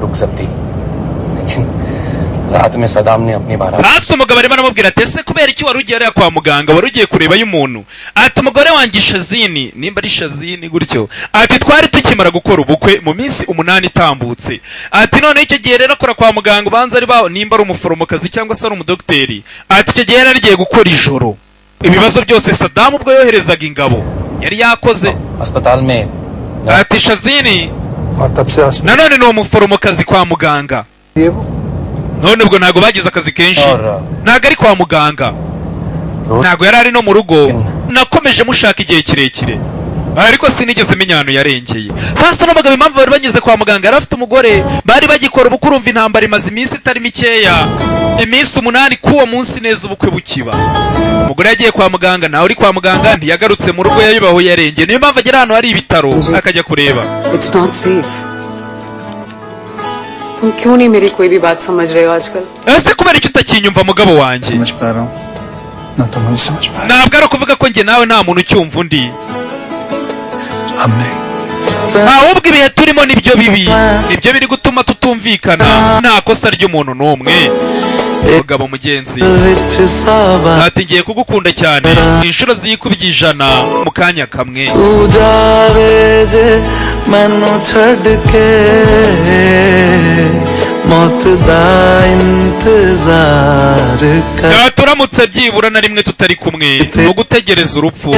रुक सकती, लेकिन रात में सदाम ने अपनी बारात. Sasa umugabo arimo aramubwira ati ese kubera iki wari ugiye ariya kwa muganga wari ugiye kurebayo umuntu ati umugore wanjye Shazini nimba ari Shazini gutyo ati twari tukimara gukora ubukwe mu minsi 8 itambutse ati none icyo gihe rero akora kwa muganga ubanza ari baho nimba ari umuforomokazi cyangwa se ari umudokiteri ati icyo gihe yari agiye gukora ijoro ibibazo byose Saddam ubwo yoherezaga ingabo yari yakoze अस्पताल में ati Shazini nanone ni umuforomokazi kwa muganga none ubwo ntago bagize akazi kenshi ntago ari kwa muganga ntago yari ari no mu rugo nakomeje mushaka igihe kirekire ariko sinigeze menyano yarengeye sasa n'abagabo impamvu bari bageze kwa muganga yari afite umugore bari bagikora ubukwe urumva intambara imaze iminsi itari mikeya iminsi 8 kuwo munsi neza ubukwe bukiba umugore yagiye kwa muganga nawe uri kwa muganga ntiyagarutse mu rugo yayibaho yarengeye niyo mpamvu agera hano hari ibitaro akajya kureba It's not safe. तुम क्यों नहीं मेरी कोई भी बात समझ रहे हो आजकल? ese kubera icyo utakinyumva mugabo wanjye समझ पा रहा हूँ ना तो मुझे समझ पा रहा ntabwo ari ukuvuga ko njye nawe nta muntu ucyumva undi हमने ahubwo ibihe turimo nibyo bibi nibyo biri gutuma tutumvikana nta kosa ry'umuntu n'umwe mugabo mugenzi ati ngiye kugukunda cyane inshuro zikubye 100 mu kanya kamwe turamutse byibura na rimwe tutari kumwe no gutegereza urupfu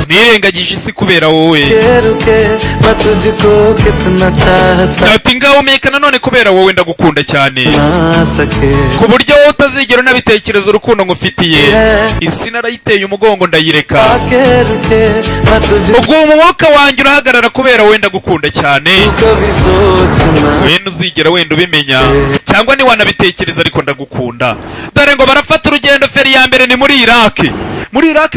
nirengagije isi kubera wowe ati ngaho mekana none kubera wowe ndagukunda cyane ku buryo wowe utazigera unabitekereza urukundo ngufitiye isi narayiteye umugongo ndayireka ubwo umwuka wanjye urahagarara kubera wowe ndagukunda cyane wenda uzigera wenda ubimenya cyangwa niwanabitekereza ariko ndagukunda dore ngo barafata urugendo feri ya mbere ni muri Iraq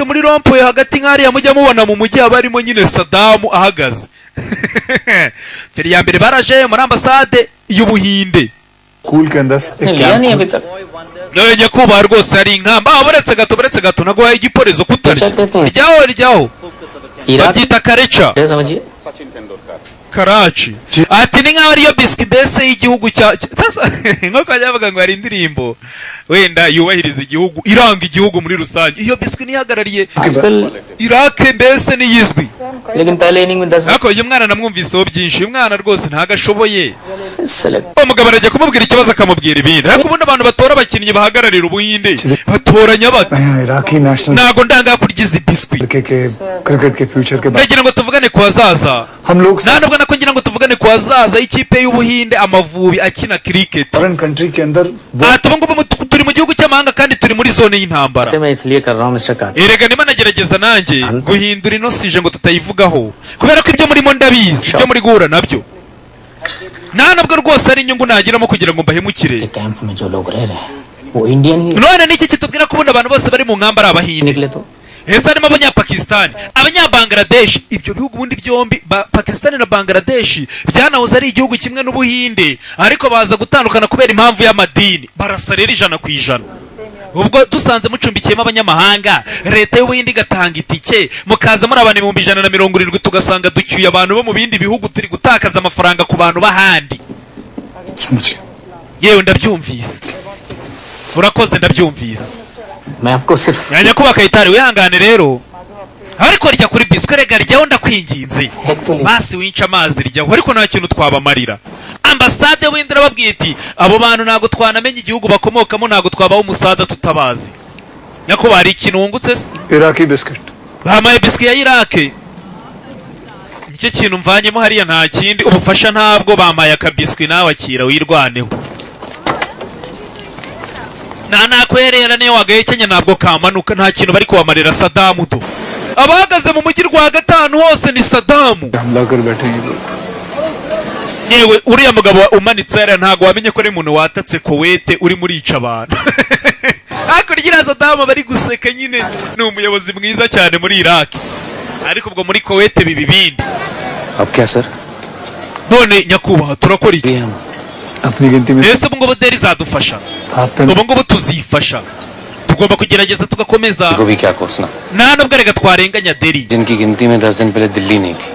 muri rompoye hagati nk'ariya mujya mubona mu mujyi abarimo nyine Saddam ahagaze feri ya mbere baraje muri ambasade y'Ubuhinde school के अंदर लिया नहीं अभी तक. nyakubahwa rwose hari inkamba buretse gato naguhaye igiporezo kutarya ryaho babyita kareca समझिए Karachi ati ni nkaho ariyo biswi mbese y'igihugu cya sasa nk'uko bavuga ngo hari indirimbo wenda yubahiriza igihugu iranga igihugu muri rusange iyo biswi nihagarariye Iraq mbese niyizwi ariko uyu mwana namwumviseho byinshi uyu mwana rwose ntagashoboye umugabo arajya kumubwira ikibazo akamubwira ibindi ariko ubundi abantu batora abakinnyi bahagararira Ubuhinde batoranya bate ntago ndanga kuryiza biswi ndagira ngo tuvugane ku hazaza ntabwo nako ngira ngo tuvugane ku hazaza y'ikipe y'Ubuhinde Amavubi akina cricket ngubu turi mu gihugu cy'amahanga kandi turi muri zone y'intambara erega nima nagerageza nanjye guhindura ino sije ngo tutayivugaho kubera ko ibyo murimo ndabizi ibyo muri guhura nabyo nta nabwo rwose ari inyungu nagiramo kugira ngo mbahemukire none niki kitubwira ko ubundi abantu bose bari mu nkamba ari Abahinde ese harimo Abanyapakistani Abanyabangladesh ibyo bihugu ubundi byombi Pakistani na Bangladesh byanahoze ari igihugu kimwe n'Ubuhinde ariko baza gutandukana kubera impamvu y'amadini barasa rero 100%. ubwo dusanze mucumbikiyemo abanyamahanga leta y'Ubuhinde igatanga itike mukaza muri abantu 170 tugasanga ducyuye abantu bo mu bindi bihugu turi gutakaza amafaranga ku bantu bahandi yewe ndabyumvise urakoze ndabyumvise yanya kuba kayitari wihangane rero ariko rya kuri biswi rega ryaho ndakwinginze basi winca amazi ryaho ariko nta kintu twabamarira ambasade w'Indira babwiye ati abo bantu ntago twanamenye igihugu bakomokamo ntago twabaho umusada tutabazi nyako bari ikintu wungutse se Iraqi biscuit bamaye biswi ya Iraq nicyo kintu mvanyemo hariya nta kindi ubufasha ntabwo bamaye akabiswi nawe akira wirwaneho nakwerera niyo wagahekenya ntabwo kamanuka nta kintu bari kubamarira Saddam do abahagaze mu mujyi rwa gatanu hose ni Saddam yewe uriya mugabo umanitse yari ntago wamenye ko ari umuntu watatse Kuwait uri muri ica abantu hakurya Saddam bari guseka nyine ni umuyobozi mwiza cyane muri Iraq ariko ubwo muri Kuwait bibi bindi अब क्या sir none nyakubahwa turakora iki अपनी गिनती में ese ngo boderi zadufasha ngo tuzifasha tugomba kugerageza tugakomeza को भी क्या कोसना nta nubwo rega twarenganya Delhi जिनकी गिनती में 10 दिन पहले दिल्ली नहीं थी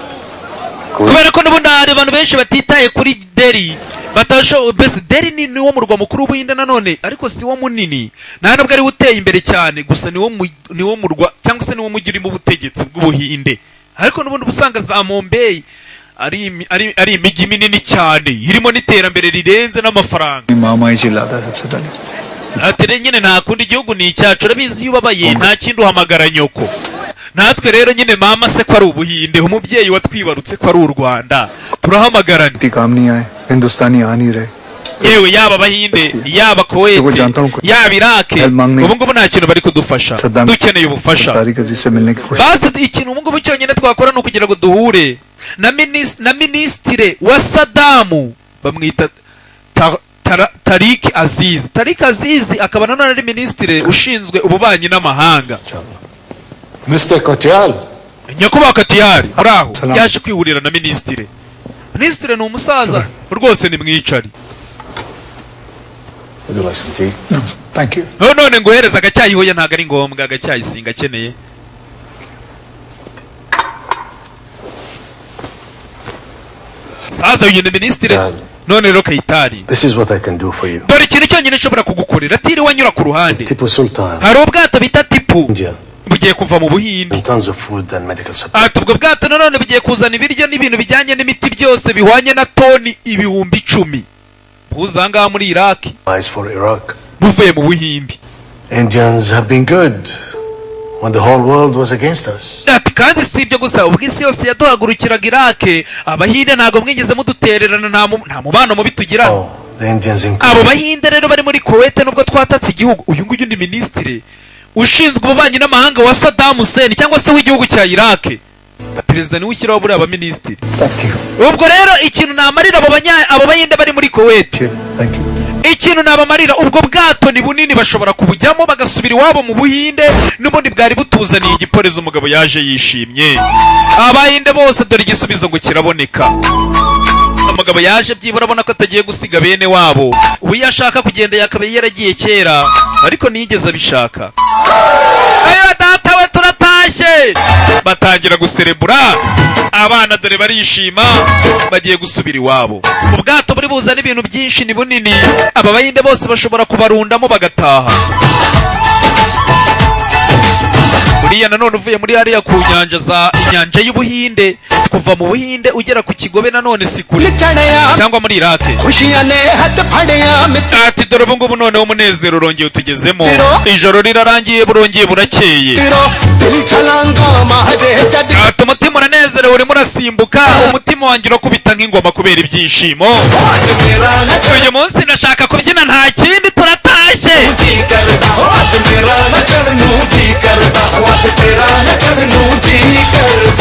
kubera ko n'ubundi hari abantu benshi batitaye kuri Delhi bese Delhi ni wo murwa mukuru w'Ubuhinde nanone ariko si wo munini nta nubwo ari uteye imbere cyane gusa ni wo murwa cyangwa se ni wo mujyi urimo ubutegetsi bw'Ubuhinde ariko n'ubundi usanga za Mumbai ari imijyi minini cyane irimo n'iterambere rirenze n'amafaranga मामा ही चिल्लाता है सबसे पहले ati nyine nta kundi igihugu ni icyacu urabizi iyo ubabaye nta kindi uhamagara nyoko natwe rero nyine mama se ko ari Ubuhinde umubyeyi watwibarutse ko ari u Rwanda turahamagarana काम नहीं आए हिंदुस्तानी आ नहीं रहे yewe yaba Abahinde yaba Kuwait yaba Iraq ubu ngubu nta kintu bari kudufasha dukeneye ubufasha basi ikintu ubu ngubu cyonyine twakora ni ukugira ngo duhure na ministre wa Saddam bamwita Tariq Aziz akaba nanone ari ministre ushinzwe ububanyi n'amahanga Mr. Kotial. Nyakubahwa Kotial uraho yaje kwihurira na ministre ni umusaza rwose ni mwicari Would you like some tea? No, thank you. none nguhereza agacyayi hoya ntago ari ngombwa agacyayi singa akeneye saza uyu ni ministre none rero Kayitari This is what I can do for you. dore ikintu cyonyine nshobora kugukorera atiriwe anyura ku ruhande Tipu Sultan. hari ubwato bita Tipu India. bugiye kuva mu Buhinde And tons of food and medical supply. ati ubwo bwato nanone bugiye kuzana ibiryo n'ibintu bijyanye n'imiti byose bihwanye na toni 10,000 buzangaha muri Iraq Eyes for Iraq. buvuye mu Buhinde Indians have been good when the whole world was against us. ati kandi si ibyo gusa ubwo isi yose yaduhagurukiraga Iraq Abahinde ntago mwigeze mudutererana nta mubano mubi tugira Oh, the Indians in abo Bahinde rero bari muri Kuwait nubwo twatatse igihugu uyu nguyu ni ministre ushinzwe ububanyi n'amahanga wa Saddam Hussein cyangwa se w'igihugu cya Iraq perezida niwe ushyiraho buri aba ministre Thank you. ubwo rero ikintu namarira abo Bahinde bari muri Kuwait Thank you. ikintu nabamarira ubwo bwato ni bunini bashobora kubujyamo bagasubira iwabo mu Buhinde n'ubundi bwari butuzaniye igiporeza umugabo yaje yishimye Abahinde bose dore igisubizo ngo kiraboneka umugabo yaje byibura abona ko atagiye gusiga bene wabo ubu iyo ashaka kugenda yakabaye yaragiye kera ariko nigeze abishaka ayo data we turatashye batangira guserebura abana dore barishima bagiye gusubira iwabo ubwato buri buzana ibintu byinshi ni bunini aba Bahinde bose bashobora kubarundamo bagataha buriya nanone uvuye muri hariya ku inyanja y'Ubuhinde kuva mu Buhinde ugera ku Kigobe nanone si kure cyangwa muri Iraq ati dore ubu ngubu noneho umunezero urongeye utugezemo ijoro rirarangiye burongeye burakeye ati umutima uranezerewe urimo urasimbuka umutima wanjye urakubita nk'ingoma kubera ibyishimo uyu munsi ndashaka kubyina nta kindi turatashye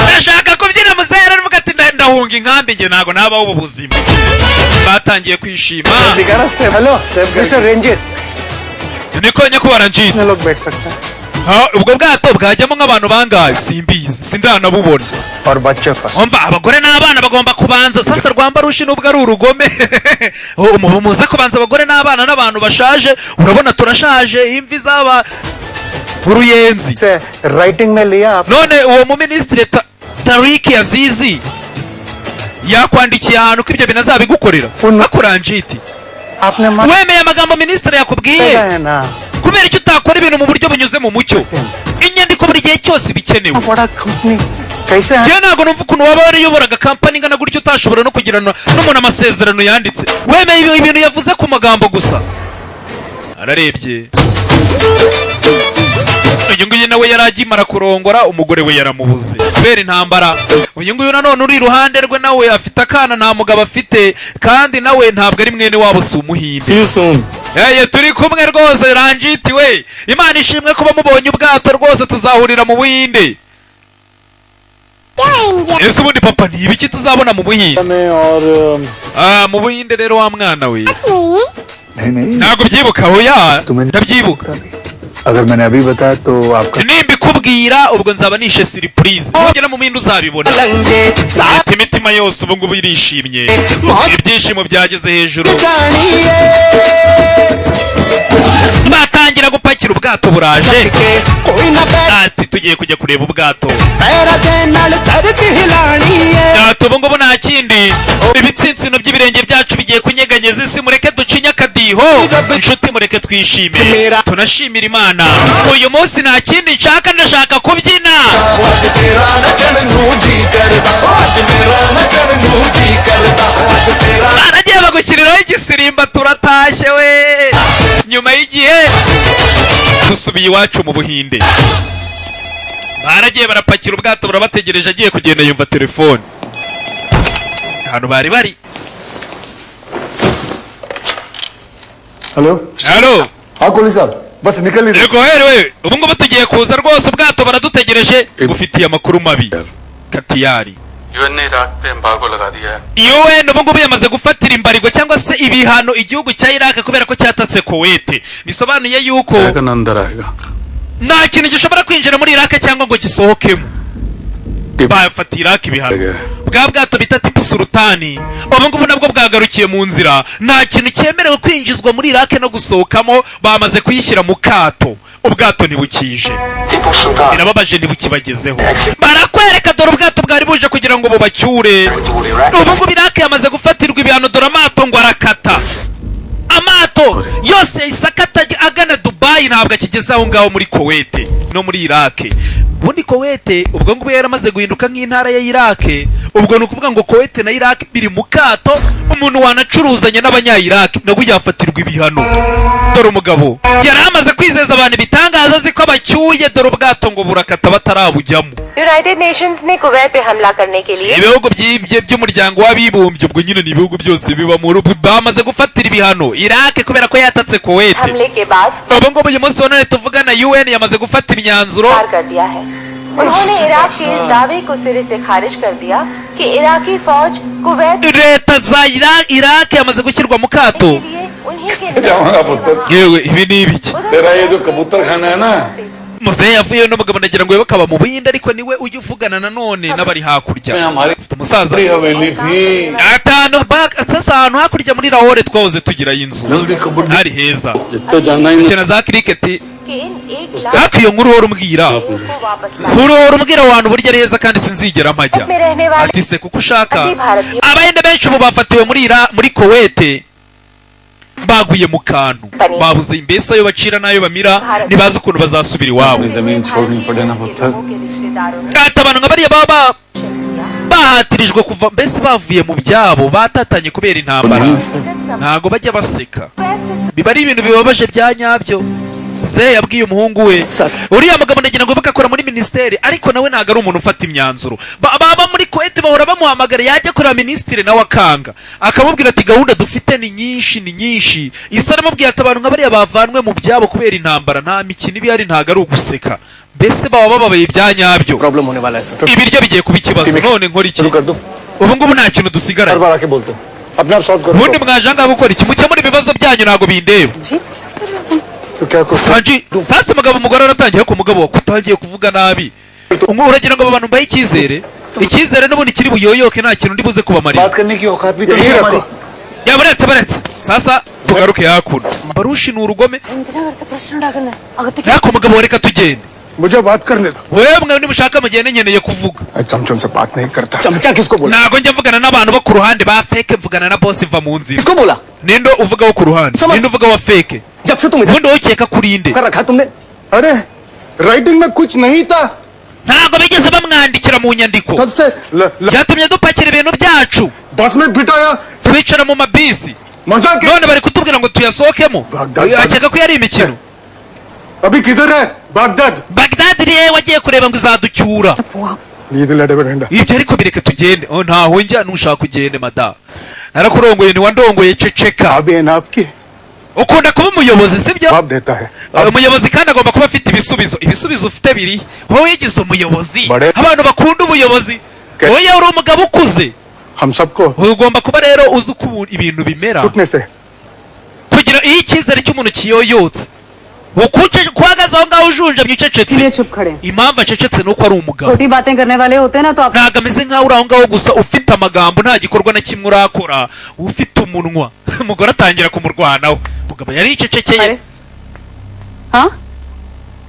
ndashaka kubyina muzera n'uvuga ati ndahunga inkambi nge ntago nabaho ubu buzima batangiye kwishima hello mister Ranjit niko nyakubahwa Ranjit कितने लोग बैठ सकते हैं ubwo bwato bwajyamo nk'abantu bangahe simbizi sindanabubona और बच्चे first umva abagore n'abana bagomba kubanza sasa rwambarushi nubwo ari urugome muza kubanza abagore n'abana n'abantu bashaje urabona turashaje imvi zaba uruyenzi से राइटिंग में लिया आप none uwo mu ministre Tariq Aziz yakwandikiye ahantu ko ibyo binazabigukorera akuranjiti आपने मत wemeye amagambo ministre yakubwiye है ना kubera icyo utakora ibintu mu buryo bunyuze mu mucyo inyandiko buri gihe cyose bikenewe बड़ा कंपनी कैसे है njyewe ntabwo numva ukuntu waba wariyoboraga kampani ingana gutyo utashobora no kugirana n'umuntu amasezerano yanditse wemeye ibintu yavuze ku magambo gusa ararebye uyu nguyu nawe yari agimara kurongora umugore we yaramubuze kubera intambara uyu nguyu nanone uri iruhande rwe nawe afite akana nta mugabo afite kandi nawe ntabwo ari mwene wabo si Umuhinde turi kumwe rwose Ranjit we Imana ishimwe kuba mubonye ubwato rwose tuzahurira mu Buhinde ese ubundi papa ni ibiki tuzabona mu Buhinde में और mu Buhinde rero wa mwana we नहीं ntabwo byibuka hoya तुम्हें ndabyibuka अगर मैंने अभी बताया तो आपका nimbikubwira ubwo nzaba nishe surprise nugera mu Buhinde uzabibona ati imitima yose ubu ngubu irishimye ibyishimo byageze hejuru batangira gupakira ubwato buraje ati tugiye kujya kureba ubwato. Ubu ngubu nta kindi, ibitsinsino by'ibirenge byacu bigiye kunyeganyeza isi. Mureke ducinye akadiho, inshuti mureke twishime tunashimira Imana. Uyu munsi nta kindi nshaka, ndashaka kubyina. Baragiye bagushyiriraho igisirimba, turatashye we. Nyuma y'igihe dusubiye iwacu mu Buhinde. Baragiye barapakira ubwato burabategereje, agiye kugenda yumva telefone ahantu bari bari. Hello Halo, हाँ कोहली साहब बस निकल ही yego herewe, ubu ngubu tugiye kuza rwose, ubwato baradutegereje. Gufitiye amakuru mabi Katiyari. UN ने इराक पे एम्बार्गो लगा दिया है। UN ubu ngubu yamaze gufatira imbarigo cyangwa se ibihano igihugu cya Iraq kubera ko cyatatse Kuwait. Bisobanuye yuko अंदर आएगा। nta kintu gishobora kwinjira muri Iraq cyangwa ngo gisohokemo. Bafatira Iraq ibihano. Bwa bwato bita Tipu Sultani ubu ngubu nabwo bwagarukiye mu nzira, nta kintu cyemerewe kwinjizwa muri Iraq no gusohokamo. Bamaze kuyishyira mu kato, ubwato ntibukije. Birababaje ntibukibagezeho. Barakwereka dore ubwato bwari buje kugira ngo bubacyure. Ubu ngubu Iraq yamaze gufatirwa ibihano, dore amato ngo arakata. Amato yose yahise akata agana Dubai, ntabwo akigeze aho ngaho muri Kuwait no muri Iraq. Ubundi Kuwait ubwo ngubu yaramaze guhinduka nk'intara ya Iraq. Ubwo ni ukuvuga ngo Kuwait na Iraq biri mu kato, umuntu wanacuruzanya n'abanya-Iraq nabwo yafatirwa ibihano. Dore umugabo yari amaze kwizeza abantu ibitangaza, azi ko bacyuye, dore ubwato ngo burakata batarabujyamo. United Nations ने कुवैत पे हमला करने के लिए Ibihugu by'umuryango w'abibumbye, ubwo nyine ni ibihugu byose biba mu rubu, bamaze gufatira ibihano Iraq kubera ko yatatse Kuwait. हमले के बाद Ubu ngubu uyu munsi wa none tuvugana, UN yamaze gufata imyanzuro. पार कर दिया है। उन्होंने इराक के इस दावे को सिरे से खारिज कर दिया कि इराकी फौज Kuwait Leta za Iraq yamaze gushyirwa mu kato. के लिए उन्हीं के जाऊंगा पुत्र Yewe ibi ni ibiki? तेरा ये जो कबूतर खाना है ना Muzehe yavuyeyo n'umugabo nagira ngo bakaba mu Buhinde, ariko niwe ujya uvugana nanone n'abari hakurya. Ufite umusaza हवेली थी atanu sasa ahantu hakurya muri Lahore twahoze tugira inzu, जल्दी कबूतर hari heza तो जानना ही ukina za cricket. कि इन 1 lakh Ariko iyo nkuru uhora umbwira, को वापस ला nkuru uhora umbwira abantu burya ari heza kandi sinzigera mpajya. में रहने वाले Ati se kuko ushaka. अभी भारतीय Abahinde benshi ubu bafatiwe muri Kuwait, baguye mu kantu, babuze mbese ayo bacira n'ayo bamira, ntibazi ukuntu bazasubira iwabo. जमीन छोड़नी पड़े ना पुत्र के रिश्तेदारों ने Ati abantu nka bariya baba bahatirijwe kuva, mbese bavuye mu byabo, batatanye kubera intambara, ntago bajya baseka. Biba ari ibintu bibabaje bya nyabyo. Muzehe yabwiye umuhungu we, uriya mugabo ndagira ngo bagakora muri ministeri, ariko nawe ntago ari umuntu ufata imyanzuro. Baba muri Kuwait bahora bamuhamagara, yajya kureba ministiri nawe akanga, akamubwira ati gahunda dufite ni nyinshi. Isa aramubwira ati abantu nka bariya bavanwe mu byabo kubera intambara, nta mikino ibi hari, ntago ari uguseka. Mbese baba bababaye ibya nyabyo. Problem होने वाला है sir Ibiryo bigiye kuba ikibazo, none nkora iki? शुरू कर दो Ubu ngubu nta kintu dusigaranye. हर बार आके बोलते हो अपने आप सॉल्व करो Ubundi mwaje ngaho gukora iki? Mukemura ibibazo byanyu, ntago bindeba. तो क्या करो Sanji, sasa umugabo umugore aratangiye ko umugabo wakutangiye kuvuga nabi. Uragira ngo abantu bahe icyizere? Icyizere n'ubundi kiri buyoyoke, nta kintu ndi buze kubamarira. बात करने की औकात भी तो यही नहीं रखो हमारी Ya baretse. Sasa tugaruke hakuno. Barushi ni urugome. Yako umugabo reka tugende. मुझे बात करने दो Wewe mwe nimushaka mugende nkeneye kuvuga. मैं चमचम से बात नहीं करता चमचा किसको बोला Ntago njya mvugana n'abantu bo ku ruhande ba fake, mvugana na boss va mu nzira. किसको बोला Nindo uvuga wo ku ruhande, nindo uvuga wa fake. जब से तुम इधर Ubundi ukeka kuri inde? कर रखा तुमने अरे राइटिंग में कुछ नहीं था Ntago bigeze bamwandikira mu nyandiko. तब से Byatumye dupakira ibintu byacu, बस में बिठाया twicara mu mabisi. मजा के None bari kutubwira ngo tuyasohokemo. Baghdad. Akeka ko yari imikino. अभी किधर है Baghdad Baghdad niye wagiye kureba ngo izaducyura. नींद लड़े बैठा Ibyo ariko bireke tugende. Oh, ntaho njya nushaka kugende mada. Narakurongoye, ni wandongoye, ceceka. अभी है ना आपकी Ukunda kuba umuyobozi sibyo? जवाब देता है Umuyobozi kandi agomba kuba afite ibisubizo. Ibisubizo ufite biri. Wowe yigize umuyobozi. Bare- Abantu bakunda ubuyobozi. Ke- Wowe uri umugabo ukuze. हम सबको Ugomba kuba rero uzi uko ibintu bimera. टूटने से Kugira iyo icyizere cy'umuntu kiyoyotse. Kuhagaze aho ngaho ujunjamye इसलिए ucecetse. चुप खड़े Impamvu acecetse nuko ari umugabo. छोटी बातें करने वाले होते हैं ना तो आप Ntago ameze nkaho uri aho ngaho gusa ufite amagambo, nta gikorwa na kimwe urakora, ufite umunwa. Umugore atangira kumurwanaho. Umugabo yari yicecekeye. अरे हाँ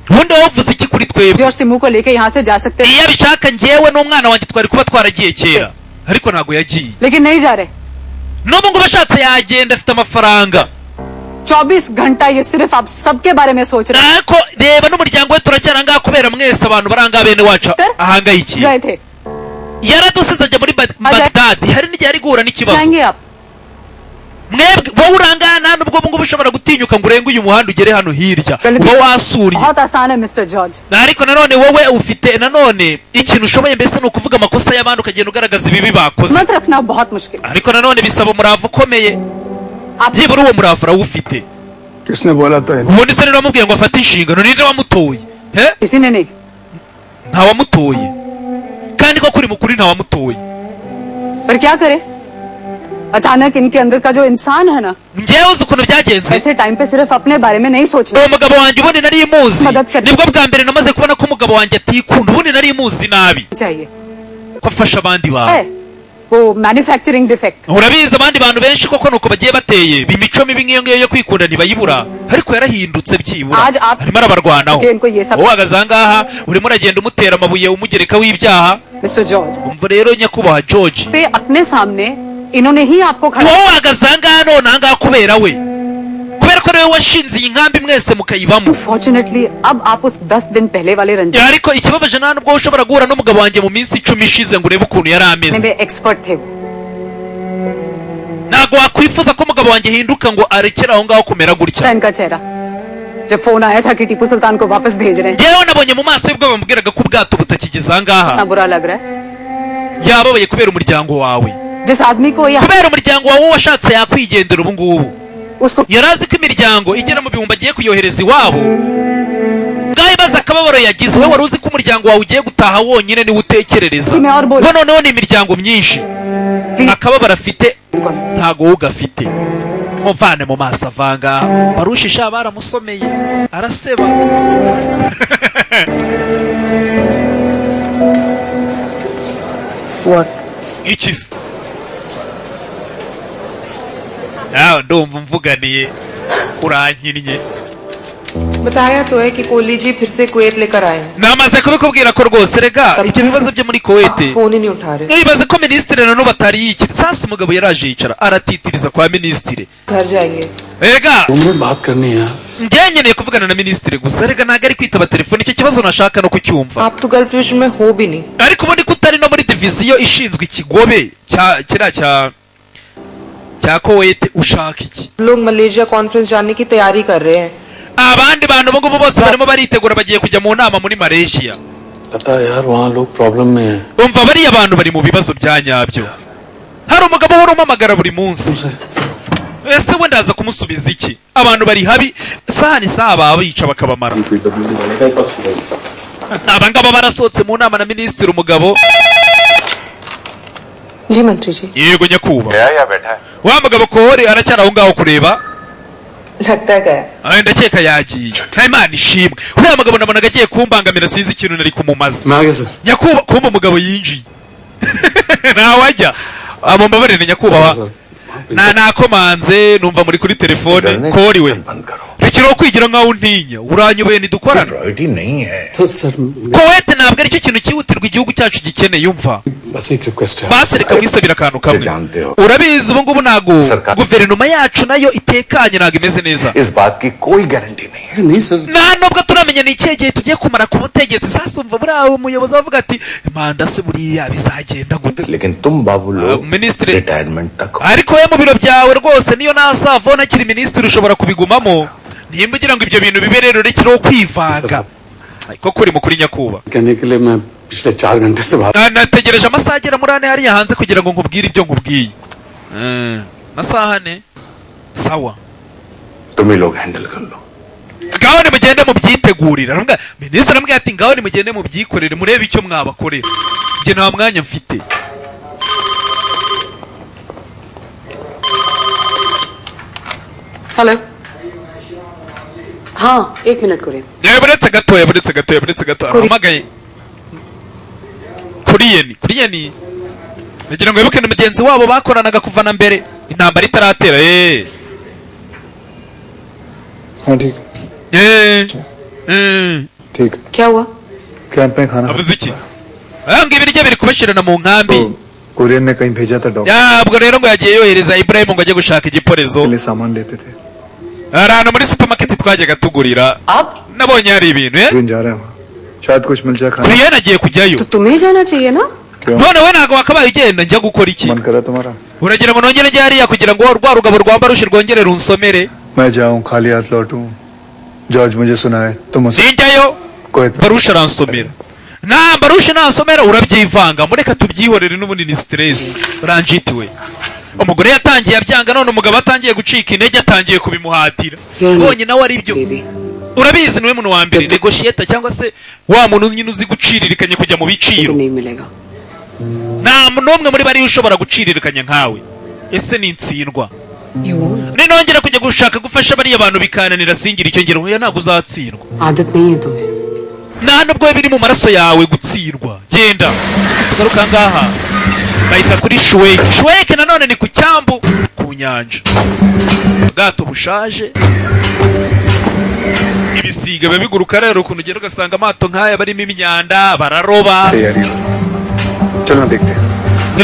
ubundi wowe uvuze iki kuri twebwe और सिमू को लेके यहाँ से जा सकते iyo abishaka njyewe n'umwana wanjye twari kuba twaragiye kera ariko ntabwo yagiye लेकिन नहीं जा रहे n'ubu ngubu ashatse yagenda afite amafaranga 24 घंटा ये सिर्फ आप सबके बारे में सोच रहे हैं ariko reba n'umuryango we turacyari ahangaha kubera mwese abantu bari ahangaha bene wacu ahangayikiye गए थे yaradusize ajya muri bagdadi hari n'igihe ari guhura n'ikibazo जाएंगे आप mwebwe wowe urangana nta n'ubwo ngubu ushobora gutinyuka ngo urenge uyu muhanda ugere hano hirya गलती uba wasuriye बहुत आसान है mister George ariko nanone wowe ufite nanone ikintu ushoboye mbese ni ukuvuga amakosa y'abandi ukagenda ugaragaza ibibi bakoze मत रखना बहुत मुश्किल ariko nanone bisaba umurava ukomeye byibura uwo murava urawufite किसने बोला था इन्हें? ubundi se rero wamubwiye ngo afate inshingano ninde wamutoye he किसी ने नहीं ntawamutoye kandi ko kuri mukuri ntawamutoye पर क्या करे अचानक इनके अंदर का जो इंसान है ना njyewe uzi ukuntu byagenze ऐसे टाइम पे सिर्फ अपने बारे में नहीं सोचना uwo mugabo wanjye ubundi nari muzi Madad kare. nibwo bwa mbere namaze kubona ko umugabo wanjye atikunda ubundi nari muzi nabi चाहिए ko afasha abandi bantu है वो manufacturing defect urabizi abandi bantu benshi koko nuko bagiye bateye imico mibi nk'iyo ngiyo yo kwikunda ntibayibura ariko yarahindutse byibura Aj aap- arimo arabarwanaho Okay, इनको ये सब wowe uhagaze ahangaha urimo uragenda umutera amabuye umugerekaho ibyaha mister George umva rero nyakubahwa George पे अपने सामने इन्होंने ही आपको ni खड़ा wowe uhagaze ahangaha none ahangaha kubera we kubera ko ariwe washinze iyi nkambi mwese mukayibamo fortunately अब आप उस 10 दिन पहले वाले Ranjan ariko ikibabaje nta nubwo ushobora guhura n'umugabo wanjye mu minsi 10 ishize ngo urebe ukuntu yari ameze में एक्सपर्ट थे वो। ntabwo wakwifuza ko umugabo wanjye ahinduka ngo arekere aho ngaho kumera gutya इनका चेहरा जब फोन आया था कि टीपू सुल्तान को वापस भेज रहे हैं njyewe nabonye mu maso y'ubwo bamubwiraga ko ubwato butakigeze ahangaha कितना बुरा लग रहा है yababaye kubera umuryango wawe जिस आदमी को ये kubera umuryango wawe washatse yakwigendera ubu ngubu उसको yari azi ko imiryango igera mu bihumbi agiye kuyohereza iwabo ngaho ibaza akababaro yagize wowe wari uzi ko umuryango wawe ugiye gutaha wonyine niwe utekerereza Ime और बोल। bo noneho ni imiryango myinshi Please. akababaro afite ntago wowe ugafite muvane mu maso avanga barushisha baramusomeye araseba What? iki se nawe ndumva mvuganiye urankinnye बताया तो है कि कोहली जी फिर से कुवैत लेकर आए हैं। namaze kubikubwira ko rwose rega ibyo bibazo byo muri Kuwait phone ही नहीं उठा रहे। nibaze ko minisitiri nanone batari yikira sasa umugabo yaraje yicara aratitiriza kwa minisitiri घर जाएंगे। rega उम्र बात करनी है njye nkeneye kuvugana na minisitiri gusa rega ntabwo ari kwitaba telefone icyo kibazo nashaka no kucyumva आप तो गल्फ डिवीजन में हो भी नहीं। ariko ubundi ko utari no muri diviziyo ishinzwe ikigobe cya Kuwait ushaka iki लोग Malaysia conference जाने की तैयारी कर रहे हैं। abandi bantu ubu ngubu bose barimo baritegura bagiye kujya mu nama muri Malaysia पता है यार वहाँ लोग प्रॉब्लम में हैं umva bariya bantu bari mu bibazo bya nyabyo hari umugabo uhora umpamagara buri munsi ese we ndaza kumusubiza iki abantu bari habi saha ni saha baba bica bakabamara aba ngaba barasohotse mu nama na minisitiri umugabo जी मंत्री जी। yego nyakubahwa wa mugabo kohori aracyari aho ngaho kureba लगता है गया। ndakeka yagiye Imana ishimwe uriya mugabo nabonaga agiye kumbangamira sinzi ikintu nari kumumaza मैं आ गया sir nyakubahwa kumva umugabo yinjiye ntawajya mumbabarire nyakubahwa nakomanze numva muri kuri telefone kori we बंद करो rekeraho kwigira nkaho untinya uranyobeye ntidukorana priority नहीं है तो sir Kuwait ntabwo aricyo kintu cyihutirwa igihugu cyacu gikeneye umva बस एक रिक्वेस्ट है basi reka mwisabira akantu kamwe जानते हो urabizi ubu ngubu ntabwo Sarkar. guverinoma yacu nayo itekanye ntabwo imeze neza इस बात की कोई गारंटी नहीं है नहीं sir nta nubwo turamenya ni ikihe gihe tugiye kumara ku butegetsi sasa umva buriya umuyobozi avuga ati manda se buriya bizagenda gute लेकिन तुम बाबू लोग मिनिस्ट्री रिटायरमेंट तक हो ariko we mu biro byawe rwose niyo nasava ntakiri minisitiri ushobora kubigumamo nimba ugira ngo ibyo bintu bibe rero rekeraho kwivanga ko kuri mukuri nyakubahwa कहने के लिए मैं पिछले 4 घंटे से बात nategereje amasaha agera muri ane hariya hanze kugira ngo nkubwire ibyo nkubwiye amasaha ane sawa तुम ही लोग हैंडल कर लो ngaho nimugende mubyitegurira minisitiri aramubwira ati ngaho nimugende mubyikorere murebe icyo mwabakorera njye nta mwanya mfite hello हाँ 1 मिनट Kurien buretse gatoya ahamagaye kuriyeni kugira ngo wibuke ni mugenzi wabo bakoranaga kuva na mbere intambara itaratera हाँ ठीक है। ठीक क्या हुआ? कैंप में खाना avuze iki ngo ibiryo biri kubashirana mu nkambi courier ने कहीं भेजा था doctor ubwo rero ngo yagiye yohereza Ibrahim ngo ajye gushaka igiporezo के लिए सामान लेते थे ahantu muri supermarket twajyaga tugurira nabonye hari ibintu train जा रहे हैं वहाँ शायद कुछ मिल जाए खाने Brian agiye kujyayo तो तुम्हें जाना चाहिए ना? none we ntabwo wakabaye ugenda njya gukora iki मन करा तुम्हारा uragira ngo nongere njye hariya kugira ngo rwa rugabo rwamba rushi rwongere runsomere मैं जाऊँ खाली हाथ लौटूं जॉर्ज मुझे सुनाए तुम उसे sinjyayo कोई barusha aransomera nta barusha nansomera urabyivanga mureka tubyihorere n'ubundi ni stress uranjitiwe umugore yatangiye abyanga none umugabo atangiye gucika intege atangiye kubimuhatira bonye nawe ari byo urabizi niwe muntu wa mbere negotiator cyangwa se wa muntu nyine uzi guciririkanya kujya mu biciro नहीं मिलेगा। nta n'umwe muri bari ushobora guciririkanya nkawe ese ni insindwa ninongera kujya gushaka gufasha bariya bantu bikananira singira icyo ngero nkuya ntabwo uzatsindwa आदत नहीं है तुम्हें। nta nubwo biri mu maraso yawe gutsindwa genda sisi tugaruka ngaha bahita kuri shweke nanone ni ku cyambu ku nyanja ubwato bushaje ibisiga biba biguruka rero ukuntu ugenda ugasanga amato nk'aya barimo imyanda bararoba तैयारी हो चलो देखते हैं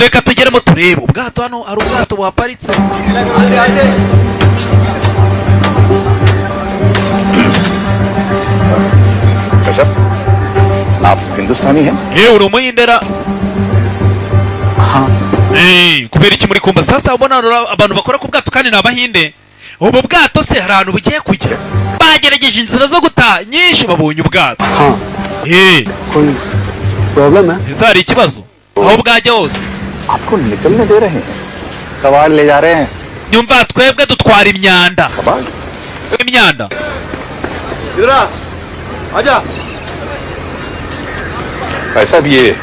reka tugeremo turebe ubwato hano hari ubwato buhaparitse कैसा आप हिंदुस्तानी हैं yewe uri umuhindera kubera iki muri kumba sasa ubona abantu bakora ku bwato kandi ni abahinde ubu bwato se hari ahantu bugiye kujya bagerageje inzira zo gutaha nyinshi babonye ubwato हाँ कोई प्रॉब्लम है ese hari ikibazo aho bwajya hose आपको निकलने दे रहे हैं कबाड़ ले जा रहे हैं nyumva twebwe dutwara imyanda कबाड़ imyanda इधर आजा ऐसा भी ये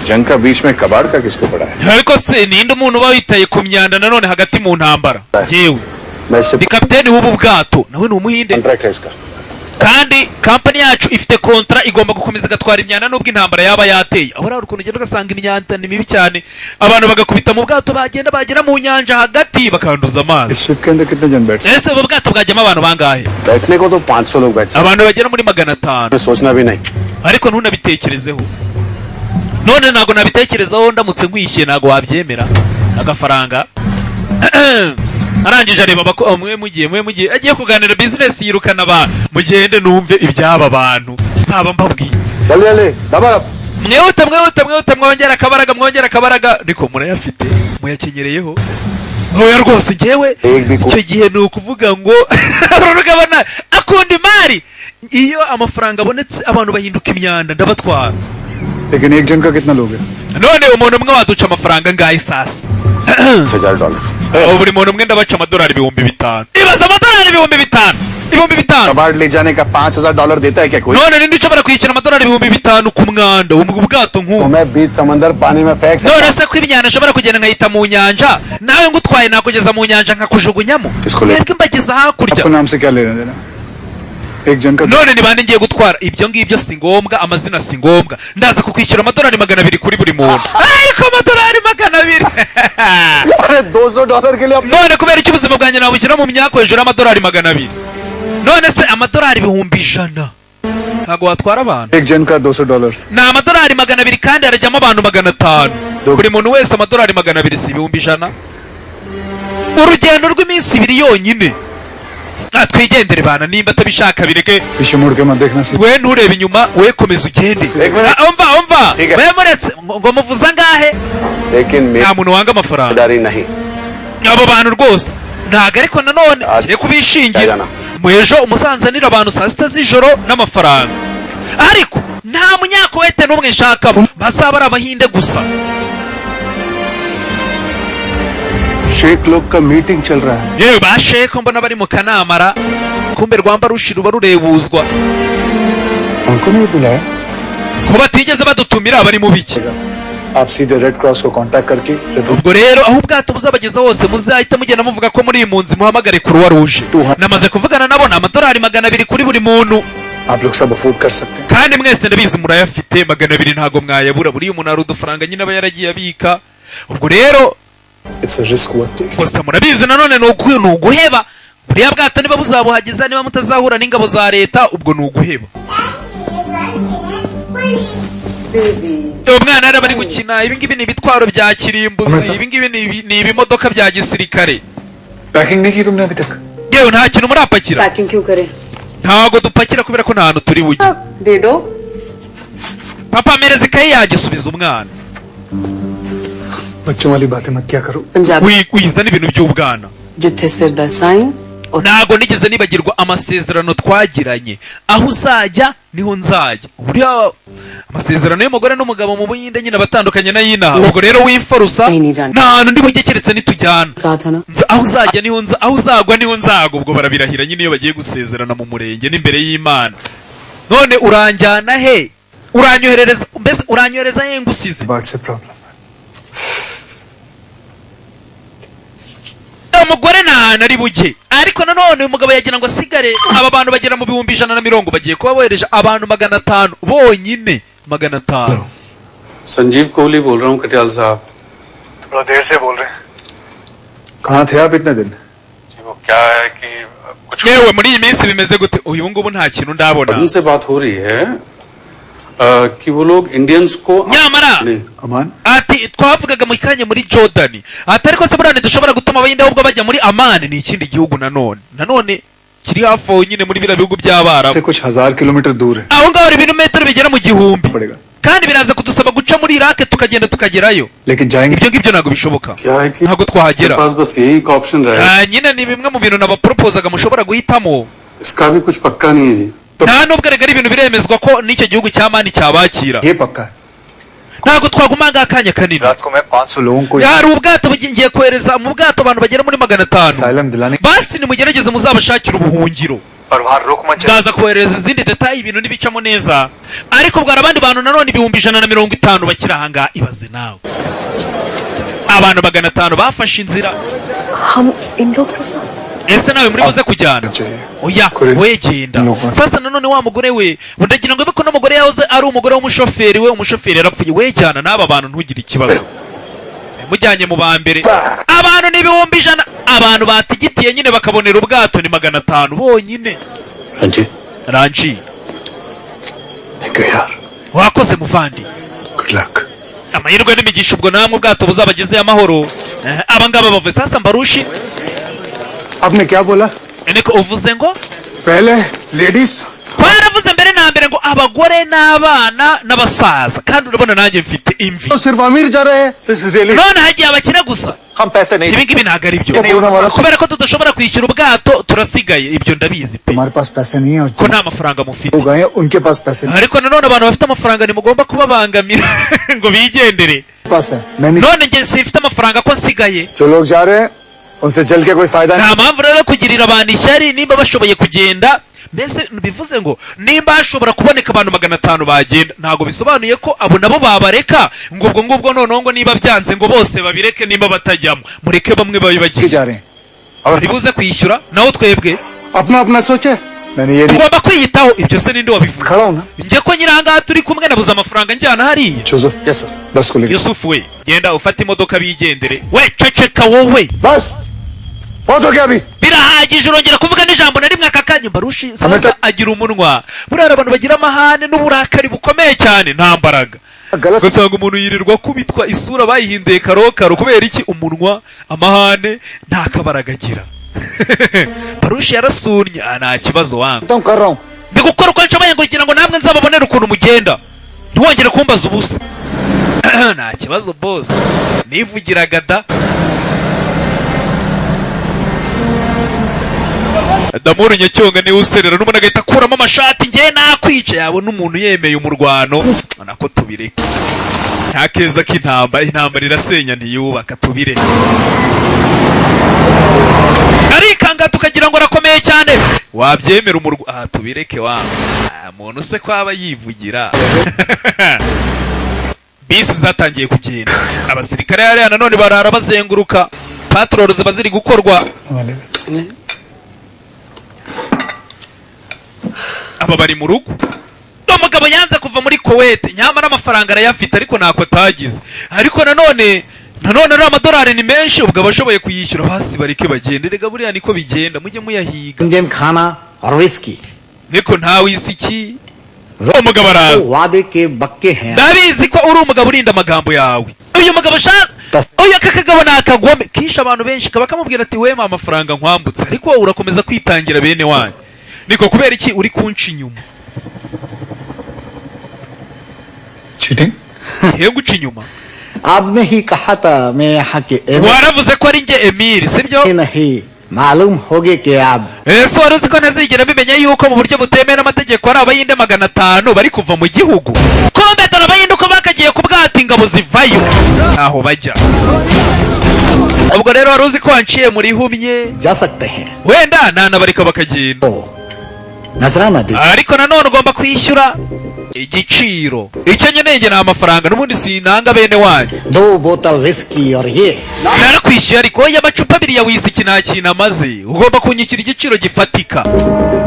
जंग का बीच में कबाड़ का किसको पड़ा है ariko se ninde umuntu uba witaye ku myanda nanone hagati mu ntambara yewe मैं इससे ni kapiteni w'ubu bwato nawe ni umuhinde contract है इसका kandi kampani yacu ifite kontra igomba gukomeza igatwara imyanda nubwo intambara yaba yateye aho rero ukuntu ugenda ugasanga imyanda ni mibi cyane abantu bagakubita mu bwato bagenda bagera mu nyanja hagati bakanduza amazi इस शिप के अंदर कितने जन बैठ ese ubu bwato bwajyamo abantu bangahe बैठने को तो 500 लोग बैठ सकते abantu bagera muri 500 हैं सोचना भी नहीं ariko ntunabitekerezeho none ntabwo nabitekerezaho ndamutse nkwishyuye ntabwo wabyemera agafaranga arangije areba mwe mugiye agiye kuganira business yirukana abantu mugende numve ibyaba bantu nzaba mbabwiye जल्दी जल्दी double mwihute mwongera akabaraga ariko murayafite muyakenyereyeho oya rwose njyewe icyo gihe ni ukuvuga ngo rugabana akunda imari iyo amafaranga abonetse abantu bahinduka imyanda ndabatwara लेकिन एक जन का कितना लोगे none umuntu umwe waduca amafaranga ngahe sasa $1000 buri muntu umwe ndabaca amadolari 5000 ibaza amadolari 5000 कबाड़ ले जाने का $5000 देता है क्या कोई none ninde ushobora kwishyura amadolari 5000 ku mwanda ubwato nk'ubu मैं बीच समंदर पानी में फेंक सकता none se ko imyanda ashobora kugenda nkayita mu nyanja nawe ngutwaye nakugeza mu nyanja nkakujugunyamo mwebwe mbageza hakurya आपको नाम से क्या लेना देना एक जन का none ni bande ngiye gutwara ibyo ngibyo si ngombwa amazina si ngombwa ndaza kukwishyura amadolari 200 kuri buri muntu ariko amadolari 200 अरे $200 के लिए none kubera icyo ubuzima bwanjye nabushyira mu myaka hejuru y'amadolari 200 none se amadolari 100,000 ntabwo watwara abantu एक जन का $200 ni amadolari 200 kandi harajyamo abantu 500 buri muntu wese amadolari 200 si 100,000 urugendo rw'iminsi 2 yonyine twigendere bana nimba atabishaka bireke पीछे मुड़ के मत देखना सी we nturebe inyuma we komeza ugende umva we muretse ngo muvuza ngahe लेकिन nta muntu wanga amafaranga मेरी नहीं abo bantu rwose ntago ariko nanone ngiye kubishingira mu ejo umuzanzanira abantu saa 6 z'ijoro n'amafaranga ariko nta munyakuwete n'umwe nshakamo bazaba ari abahinde gusa Sheikh लोग का मीटिंग चल रहा है yewe basheko mbona bari mu kanamara kumbe rwamba rushi ruba rurebuzwa उनको नहीं बुलाया ko batigeze badutumira bari mu biki आप सीधे रेड क्रॉस को कांटेक्ट करके ubwo rero aho ubwato buzabageza hose muzahita mugenda muvuga ko muri iyi munsi muhamagare Croix Rouge namaze kuvugana nabo na amadolari 200 kuri buri muntu आप लोग सब अफोर्ड कर सकते हैं kandi mwese ndabizi murayafite 200 ntago mwayabura buri umuntu ari udufaranga nyine aba yaragiye abika ubwo rero it's a risk worth taking gusa murabizi nanone ni uguheba buriya bwato niba buzabuhageza niba mutazahura n'ingabo za leta ubwo ni uguheba umwana rero bari gukina ibingibi ni ibitwaro bya kirimbuzi ibingibi ni ibimodoka bya gisirikare packing नहीं की तुमने अभी तक yewe nta kintu murapakira packing क्यों करे ntago dupakira kubera ko nta hantu turi bujye दे दो papa amereza ikaye yagisubiza umwana बच्चों वाली बातें मत क्या करो पंजाबी wizana ibintu by'ubwana जिथे सिर दा sign ntago nigeze nibagirwa amasezerano twagiranye aho uzajya niho nzajya buriya amasezerano y'umugore n'umugabo mu Buhinde nyine batandukanye n'ayinaha ubwo rero wimfarusa nta hantu ndi bujye keretse nitujyana कहा था ना aho uzajya niho nza aho uzagwa niho nzago ubwo barabirahira nyine iyo bagiye gusezerana mu murenge n'imbere y'Imana none uranjyana he uranyoherereza mbese uranyohereza he ngusize बात से problem umugore nta hantu ari bujye ariko nanone umugabo yagira ngo asigare aba bantu bagera mu bihumbi 150 bagiye kuba bohereje abantu 500 bonyine 500 संजीव कोहली बोल रहा हूँ कटियाल साहब थोड़ा देर से बोल रहे हैं कहाँ थे आप इतने दिन जी वो क्या है कि कुछ yewe muri iyi minsi bimeze gute uyu ngubu nta kintu ndabona उनसे बात हो रही है कि वो लोग इंडियंस को nyamara नहीं अमान ati twavugaga mu kanya muri Jordan ati ariko se burane dushobora gutuma abayinde ahubwo bajya muri Amani ni ikindi gihugu nanone kiri hafi aho nyine muri bira bihugu by'abarabu से कुछ 1000 किलोमीटर दूर है aho ngaho hari ibirometero bigera mu gihumbi पड़ेगा kandi biraza kudusaba guca muri Iraq tukagenda tukagerayo लेकिन जाएंगे ibyo ngibyo ntabwo bishoboka क्या है कि ntabwo twahagera पास बस यही एक ऑप्शन रहा nyine ni bimwe mu bintu nabaporopozaga mushobora guhitamo इसका भी कुछ पक्का नहीं है जी nta nubwo ari ibintu biremezwa ko n'icyo gihugu cya Amani cyabakira ये पक्का है ntabwo twaguma ngaha akanya kanini रात को मैं 500 लोगों को hari ubwato ngiye kohereza mu bwato abantu bagera muri 500 asylum दिलाने basi nimugerageze muzabashakira ubuhungiro पर वहाँ रुक मत जाए ndaza kohereza izindi detayi ibintu nibicamo neza ariko bwara abandi bantu nanone 150 bakiri ahangaha ibaze nawe abantu 500 bafashe inzira हम इन लोगों से ese nawe muri buze kujyana oya wegenda sasa nanone wa mugore we ndagira ngo biko n'umugore yahoze ari umugore w'umushoferi we umushoferi yarapfuye wejyana n'aba bantu ntugire ikibazo mujyanye mu bambere abantu ni 100 abantu batigitiye nyine bakabonera ubwato ni 500 bonyine Ranjit ranji thank you यार wakoze muvandi good luck amahirwe n'imigisha ubwo namwe ubwato buzabagezeyo amahoro abangaba bavuye sasa mbarushi आपने क्या बोला niko uvuze ngo पहले ladies twaravuze mbere na mbere ngo abagore n'abana n'abasaza kandi urabona nanjye mfite imvi तो सिर्फ अमीर जा रहे हैं this is really none hagiye abakire gusa हम पैसे नहीं ibi ngibi ntabwo ari byo Icyo kubona wala- kubera ko tudashobora kwishyura ubwato turasigaye ibyo ndabizi pe तुम्हारे पास पैसे नहीं है और ko nta mafaranga mufite लोग आए हैं, उनके पास पैसे नहीं ariko nanone abantu bafite amafaranga ntimugomba kubabangamira ngo bigendere पास है मैं नहीं none njye sifite amafaranga ko nsigaye जो लोग जा रहे हैं उनसे चल के कोई फायदा nta नहीं mpamvu rero yo kugirira abantu ishyari nimba bashoboye kugenda mbese bivuze ngo nimba hashobora kuboneka abantu 500 bagenda ntabwo bisobanuye ko abo nabo babareka ngo ubwo ngubwo noneho ngo niba byanze ngo bose babireke nimba batajyamo mureke bamwe के babibagize जा रहे हैं और bari buze kwishyura naho twebwe अपना अपना सोचे मैंने ये नहीं tugomba kwiyitaho ibyo se ninde wabivuze खड़ा हूं ना njye ko nyiri ahangaha turi kumwe nabuze amafaranga njyana hariya Joseph yes sir बस को लेकर yusufu we genda ufate imodoka bigendere we ceceka wowe बस बहुत हो गया अभी birahagije urongera kuvuga n'ijambo na rimwe aka kanya mbarushi sasa agira umunwa buriya abantu bagira amahane n'uburakari bukomeye cyane nta mbaraga गलत ugasanga umuntu yirirwa kubitwa isura bayihinduye karokaro kubera iki umunwa amahane nta kabaraga agira barushi yarasunnye nta kibazo wangu तो कर रहा हूँ ndi gukora uko nshoboye ngo kugira ngo namwe nzababonere ukuntu mugenda ntiwongere kumbaza ubusa nta kibazo boss nivugiraga da Damuru Nyacyonga niwe userera n'umuntu agahita akuramo amashati ngewe nakwica yabona umuntu yemeye umurwano nako tubireke nta keza k'intambara irasenya ntiyubaka tubireke arikanga tukagira ngo arakomeye cyane wabyemera tubireke wangu muntu se kwaba yivugira bisi zatangiye kugenda abasirikare hariya nanone barara bazenguruka patrol ziba ziri gukorwa aba bari mu rugo umugabo yanze kuva muri Kuwait nyamara amafaranga arayafite ariko ntako atagize ariko nanone ari amadolari ni menshi ubwo abashoboye kuyishyura basi bareke bagende rega buriya niko bigenda mujye muyahiga Indian खाना और whisky niko nta wisiki umugabo araza वादे के बक्के हैं ndabizi ko uri umugabo urinda amagambo yawe uyu mugabo uyu aka kagabo ni akagome kisha abantu benshi kaba kamubwira ati wema amafaranga nkwambutse ariko wowe urakomeza kwitangira bene wanyu niko kubera iki uri kunca inyuma cheating yewe guca inyuma आपने ही कहा था मैं यहाँ के waravuze ko ari njye Emile sibyo नहीं मालूम होगे कि आप ese wari uzi ko ntazigera mbimenya yuko mu buryo butemewe n'amategeko hari abayinde 500 bari kuva mu gihugu kombe dore abayinde uko bakagiye kubwata ingabo zivayo ntaho bajya ubwo rero wari uzi ko wanciye muri humye जा सकते हैं wenda nanabarika bakagenda नजराना दे ariko nanone ugomba kwishyura igiciro icyo nkeneye ni amafaranga n'ubundi sinanga bene wanyu 2 बोतल विस्की और ये narakwishyuye ariko oya amacupa 2 ya whisky nta kintu amaze ugomba kunyishyura igiciro gifatika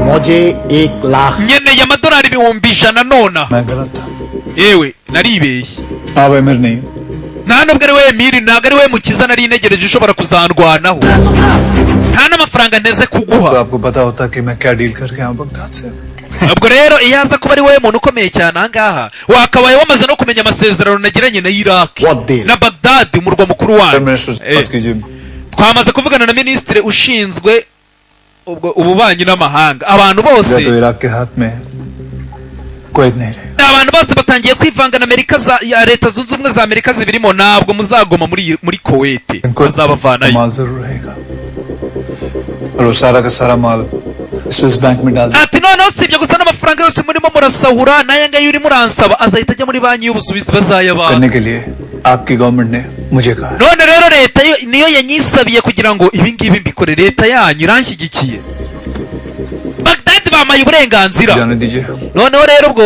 मुझे 1 lakh nkeneye amadolari 100,000 nona मैं गलत था yewe naribeshye आप अमीर नहीं हो nta nubwo ari we Emile ntabwo ari we mukiza nari ntegereje ushobora kuzandwanaho nta n'amafaranga nteze तो kuguha आपको पता होता कि मैं क्या डील करके आया बगदाद से ubwo rero iyo aza kuba ari wowe muntu ukomeye cyane ahangaha wakabaye wamaze no kumenya amasezerano nagiranye na Iraq na Baghdad umurwa mukuru wayo twamaze kuvugana na minisitiri ushinzwe ububanyi n'amahanga abantu bose abantu bose batangiye kwivanga na Amerika ya leta zunze ubumwe za Amerika zibirimo ntabwo muzagoma muri Kuwait bazabavanayo ati noneho si ibyo gusa n'amafaranga yose murimo murasahura naye ngayo urimo uransaba azahita ajya muri banki y'Ubusuwisi bazayabana none rero leta niyo yanyisabiye kugira ngo ibi ngibi mbikore leta yanyu iranshyigikiye Baghdad bamaye uburenganzira noneho rero ubwo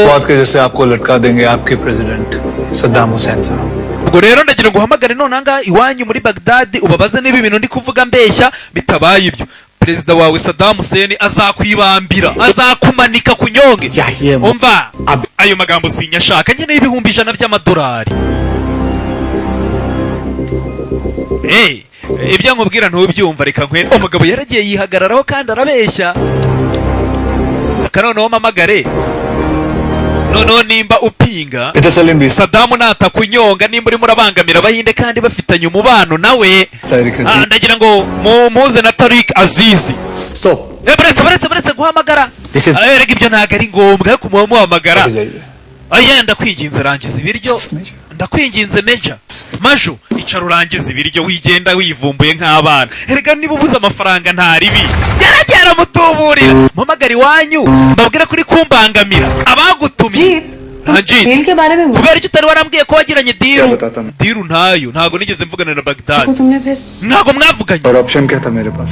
ubwo rero ndagira ngo uhamagare none ahangaha iwanyu muri Baghdad ubabaze niba ibintu ndi kuvuga mbeshya bitabaye ibyo perezida wawe Saddam Hussein azakwibambira azakumanika kunyonge umva ayo magambo sinyashaka nkeneye 100,000 by'amadolari ibyo nkubwira ntubyumva reka nkwe umugabo yaragiye yihagararaho kandi arabeshya akanoneho mamagare noneho nimba upinga Saddam natakunyonga nimba urimo urabangamira abahinde kandi bafitanye umubano nawe ndagira ngo muze na Tariq Azizi baretse guhamagara erega ibyo ntabwo ari ngombwa ariko muhamagara ndakwinginze rangiza ibiryo ndakwinginze Maju icara urangiza ibiryo wigenda wivumbuye nk'abana erega niba ubuze amafaranga ntaribi yaragera mutuburira mpamagara iwanyu mbabwira kuri kumbangamira abagutumye deal के बारे में kubera icyo utari warambwiye ko wagiranye diru ntayo ntago nigeze mvugana na Baghdad ntago mwavuganye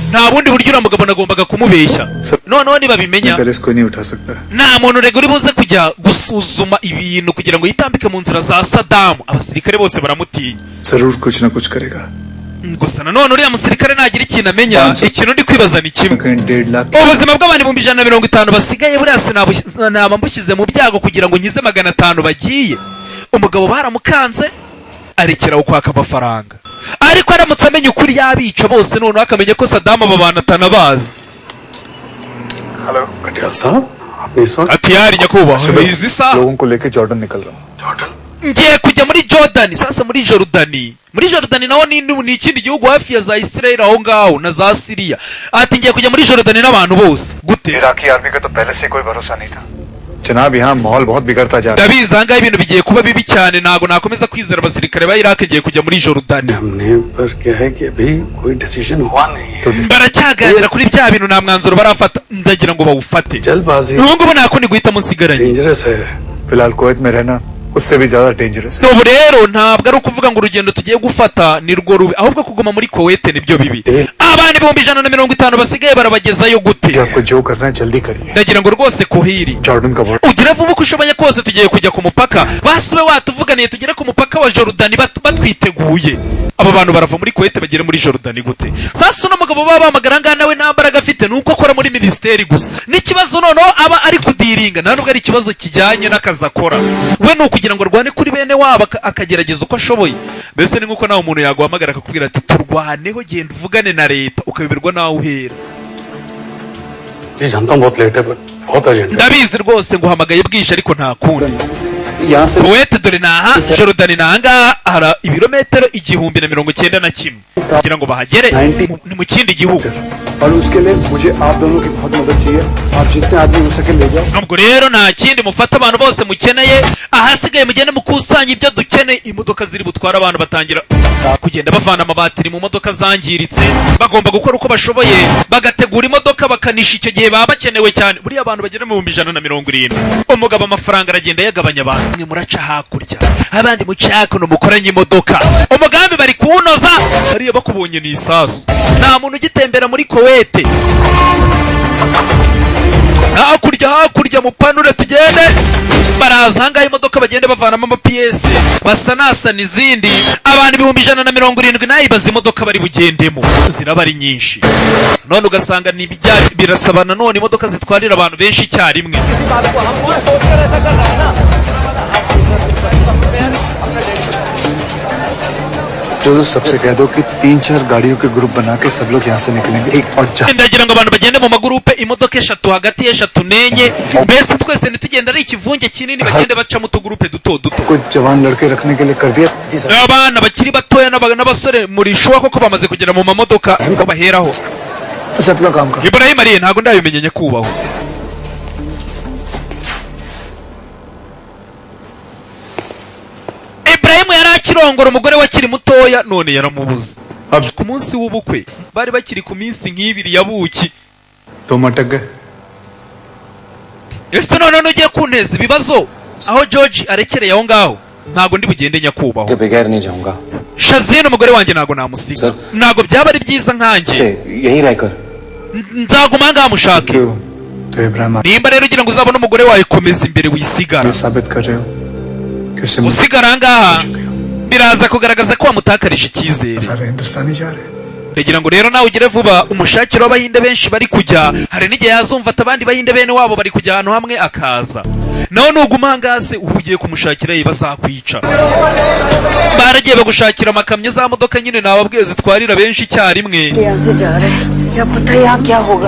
nta bundi buryo uriya mugabo nagombaga kumubeshya noneho nibabimenya nta muntu rego uri buze kujya gusuzuma ibintu kugira ngo yitambike mu nzira za Saddam abasirikare bose baramutinya gusa nanone uriya musirikare nagira ikintu amenya ikintu ndi kwibaza ni kimwe ubuzima bw'abantu 150 basigaye buriya sinaba mbushyize mu byago kugira ngo nyize 500 bagiye umugabo baramukanze arekeraho kwaka amafaranga ariko aramutse amenya ukuri yabica bose none akamenya ko Saddam aba bantu atanabazi hello Katiyal साहब आपने इस वक्त ati yari nyakubahwa izi saha लोगों को लेके जॉर्डन निकल रहा हूं ngiye kujya muri Jordan sasa muri Jordan naho ni ikindi gihugu hafi ya za Israel aho ngaho na za Syria ati ngiye kujya muri Jordan n'abantu bose gute Iraqi army का तो पहले से कोई भरोसा नहीं था जनाब यहां माहौल बहुत बिगड़ता जा रहा है ndabizi ahangaha ibintu bigiye kuba bibi cyane ntago nakomeza kwizera abasirikare ba Iraq ngiye kujya muri Jordan हमने पर क्या है कि अभी कोई डिसीजन हुआ नहीं है baracyaganira kuri bya bintu nta mwanzuro barafata ndagira ngo bawufate जल्दबाजी ubu ngubu nako ni guhita musigaranye dangerous है फिलहाल कुवैत में रहना उससे भी ज्यादा डेंजरस है ubu rero ntabwo ari ukuvuga ngo urugendo tugiye gufata ni rwo rubi ahubwo kuguma muri Kuwait nibyo bibi abantu 150 basigaye barabagezayo gute आपको जो करना है जल्दी करिए ndagira ngo rwose kuhiri Jordan का border ugira vuba uko ushoboye kose tugiye kujya ku mupaka basube watuvuganiye tugere ku mupaka wa Jordan batwiteguye aba bantu barava muri Kuwait bagere muri Jordan gute sasa no mugabo baba bamagara ngana nawe nambaraga afite nuko akora muri ministeri gusa n'ikibazo noneho aba ari kudiringa nta nubwo ari ikibazo kijyanye n'akazi akora we nuko kugira ngo rwane kuri bene wabo akagerageza uko ashoboye mbese ni nkuko nawe umuntu yaguhamagara akakubwira ati turwaneho genda uvugane na leta ukabiberwa nawe uhera जी जानता हूं बहुत लेट है बट बहुत अर्जेंट है। ndabizi rwose nguhamagaye bwije ariko nta kundi यहाँ से Kuwait dore naha Jordan nahangaha hari ibirometero 1091 kugira ngo bahagere ni mu kindi gihugu और उसके लिए मुझे आप दोनों की बहुत मदद चाहिए आप जितने आदमी हो सके ले जाओ nubwo rero nta kindi mufata abantu bose mukeneye ahasigaye mugende mukusanya ibyo dukeneye imodoka ziri butwara abantu batangira kugenda bavana amabatiri mu modoka zangiritse bagomba gukora uko bashoboye bagategura imodoka bakanisha icyo gihe baba bakenewe cyane buriya abantu bagera mu 170 umugabo amafaranga aragenda yagabanya abantu mwe muraca hakurya abandi mucakono mukoranye imodoka umugambi bari kuwunoza hariya bakubonye ni isasu nta muntu ugitembera muri Kuwait hakurya mupanure tugende baraza hangaho imodoka bagenda bavanamo amapiyesi basanasana izindi abantu 170 nayibaza imodoka bari bugendemo ziraba ari nyinshi none ugasanga birasaba nanone imodoka zitwarira abantu benshi icyarimwe जो सबसे कह दो कि 3-4 गाड़ियों के ग्रुप बना के सब लोग यहाँ से निकलेंगे एक और ndagira ngo abantu bagende mu magurupe imodoka 3 hagati ya 3 n'enye mbese twese nitugenda ari ikivunge kinini bagende baca mu tugurupe duto duto कुछ जवान लड़के रखने के लिए कर दिया abana bakiri batoya n'abasore muri shuwa koko bamaze kugera mu mamodoka ngo baheraho अच्छा अपना काम कर Ibrahim Ariye ntago ndabimenye kubaho Ibrahim yari akirongora umugore wakiri mutoya none yaramubuze ku munsi w'ubukwe bari bakiri ku minsi nk'ibiri yabuki तुम अटक गए ese none ugiye kunteza ibibazo aho George arekereye aho ngaho ntago ndi bugende nyakubaho बगैर नहीं जाऊंगा Shazine umugore wanjye ntago namusiga ntago byaba ari byiza nkanjye यहीं रहकर nzaguma ngamushake तो Ibrahim nimba rero ugira ngo uzabone umugore wawe komeza imbere wisigara ये साबित कर रहे हो कि उसे usigara ngaha biraza kugaragaza ko wamutakarije icyizere सारे हिंदुस्तानी जा रहे हैं ndagira ngo rero nawe ugire vuba umushakiro w'abahinde benshi bari kujya hari n'igihe yazumva atabandi bahinde bene wabo bari kujya ahantu hamwe akaza nawe nuguma hangase uba ugiye kumushakira ye bazakwica baragiye bagushakira amakamyo za modoka nyine nababwiye zitwarira benshi icyarimwe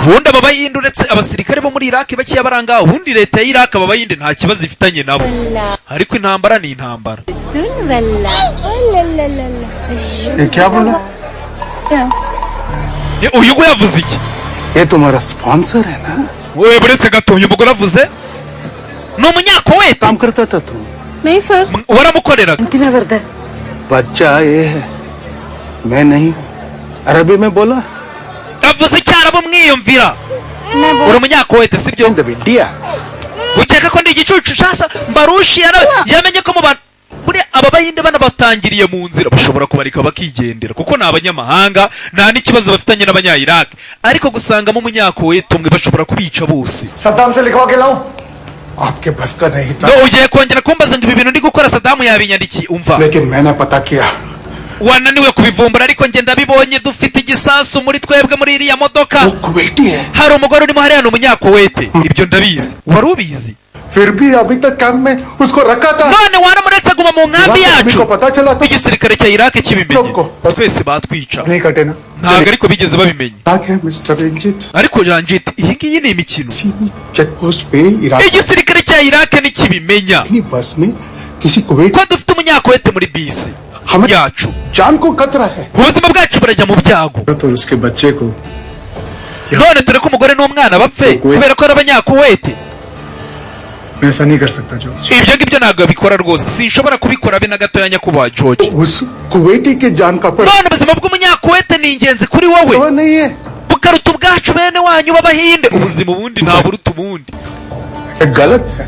ubundi aba bahinde uretse abasirikare bo muri Iraq bakiya baranga ubundi leta ya Iraq aba bahinde nta kibazo ifitanye nabo ariko intambara ni intambara ये क्या बोला uyu ngo yavuze iki ये तुम्हारा स्पॉन्सर है ना wewe buretse gato uyu mugore avuze ni umunyakowete काम करता था तू नहीं सर waramukoreraga बच्चा ये है मैं नहीं अरबी में बोला avuze icyarabu mwiyumvira uri umunyakowete sibyo विडिया ukeka ko ndi igicucu shasha mbarushi yamenye ko mu bantu buriya aba bahinde banabatangiriye mu nzira bashobora kubarika bakigendera kuko ni abanyamahanga nta n'ikibazo bafitanye n'abanya-Iraq ariko gusangamo umunyakowete umwe bashobora kubica bose Saddam से लिखवा के लाऊं आपके बस का नहीं था ugiye kongera kumbaza ngo ibi bintu ndi gukora Saddam yabinyandikiye umva लेकिन मैंने पता किया wananiwe kubivumbura ariko nge ndabibonye dufite igisasu muri twebwe muri iriya modoka वो कुवैती है hari umugore urimo hariya ni umunyakowete ibyo ndabizi wari ubizi फिर भी अभी तक कैंप में उसको रखा था none waramuretse aguma mu nkambi yacu को पता चला तो igisirikare cya Iraq kibimenye twese batwica नहीं कटे ना ntabwo ariko bigeze babimenye है mister Ranjit ariko Ranjit iyi ngiyi ni imikino check post पे Iraq igisirikare cya Iraq nikibimenya की बस में किसी Kuwait ko dufite umunyakowete muri bisi yacu जान को खतरा है ubuzima bwacu burajya mu byago तो उसके बच्चे को none turi ko umugore n'umwana bapfe kubera ko ari abanyakowete मैं ऐसा नहीं कर सकता George ibyo ngibyo ntabwo bikora rwose sinshobora kubikora be na gatoya nyakubahwa George उस कुवैती के जान का पर none ubuzima bw'umunyakowete ni ingenzi kuri wowe नहीं है bukaruta ubwacu bene wanyu b'abahinde ubuzima ubundi ntaburuta ubundi ये गलत है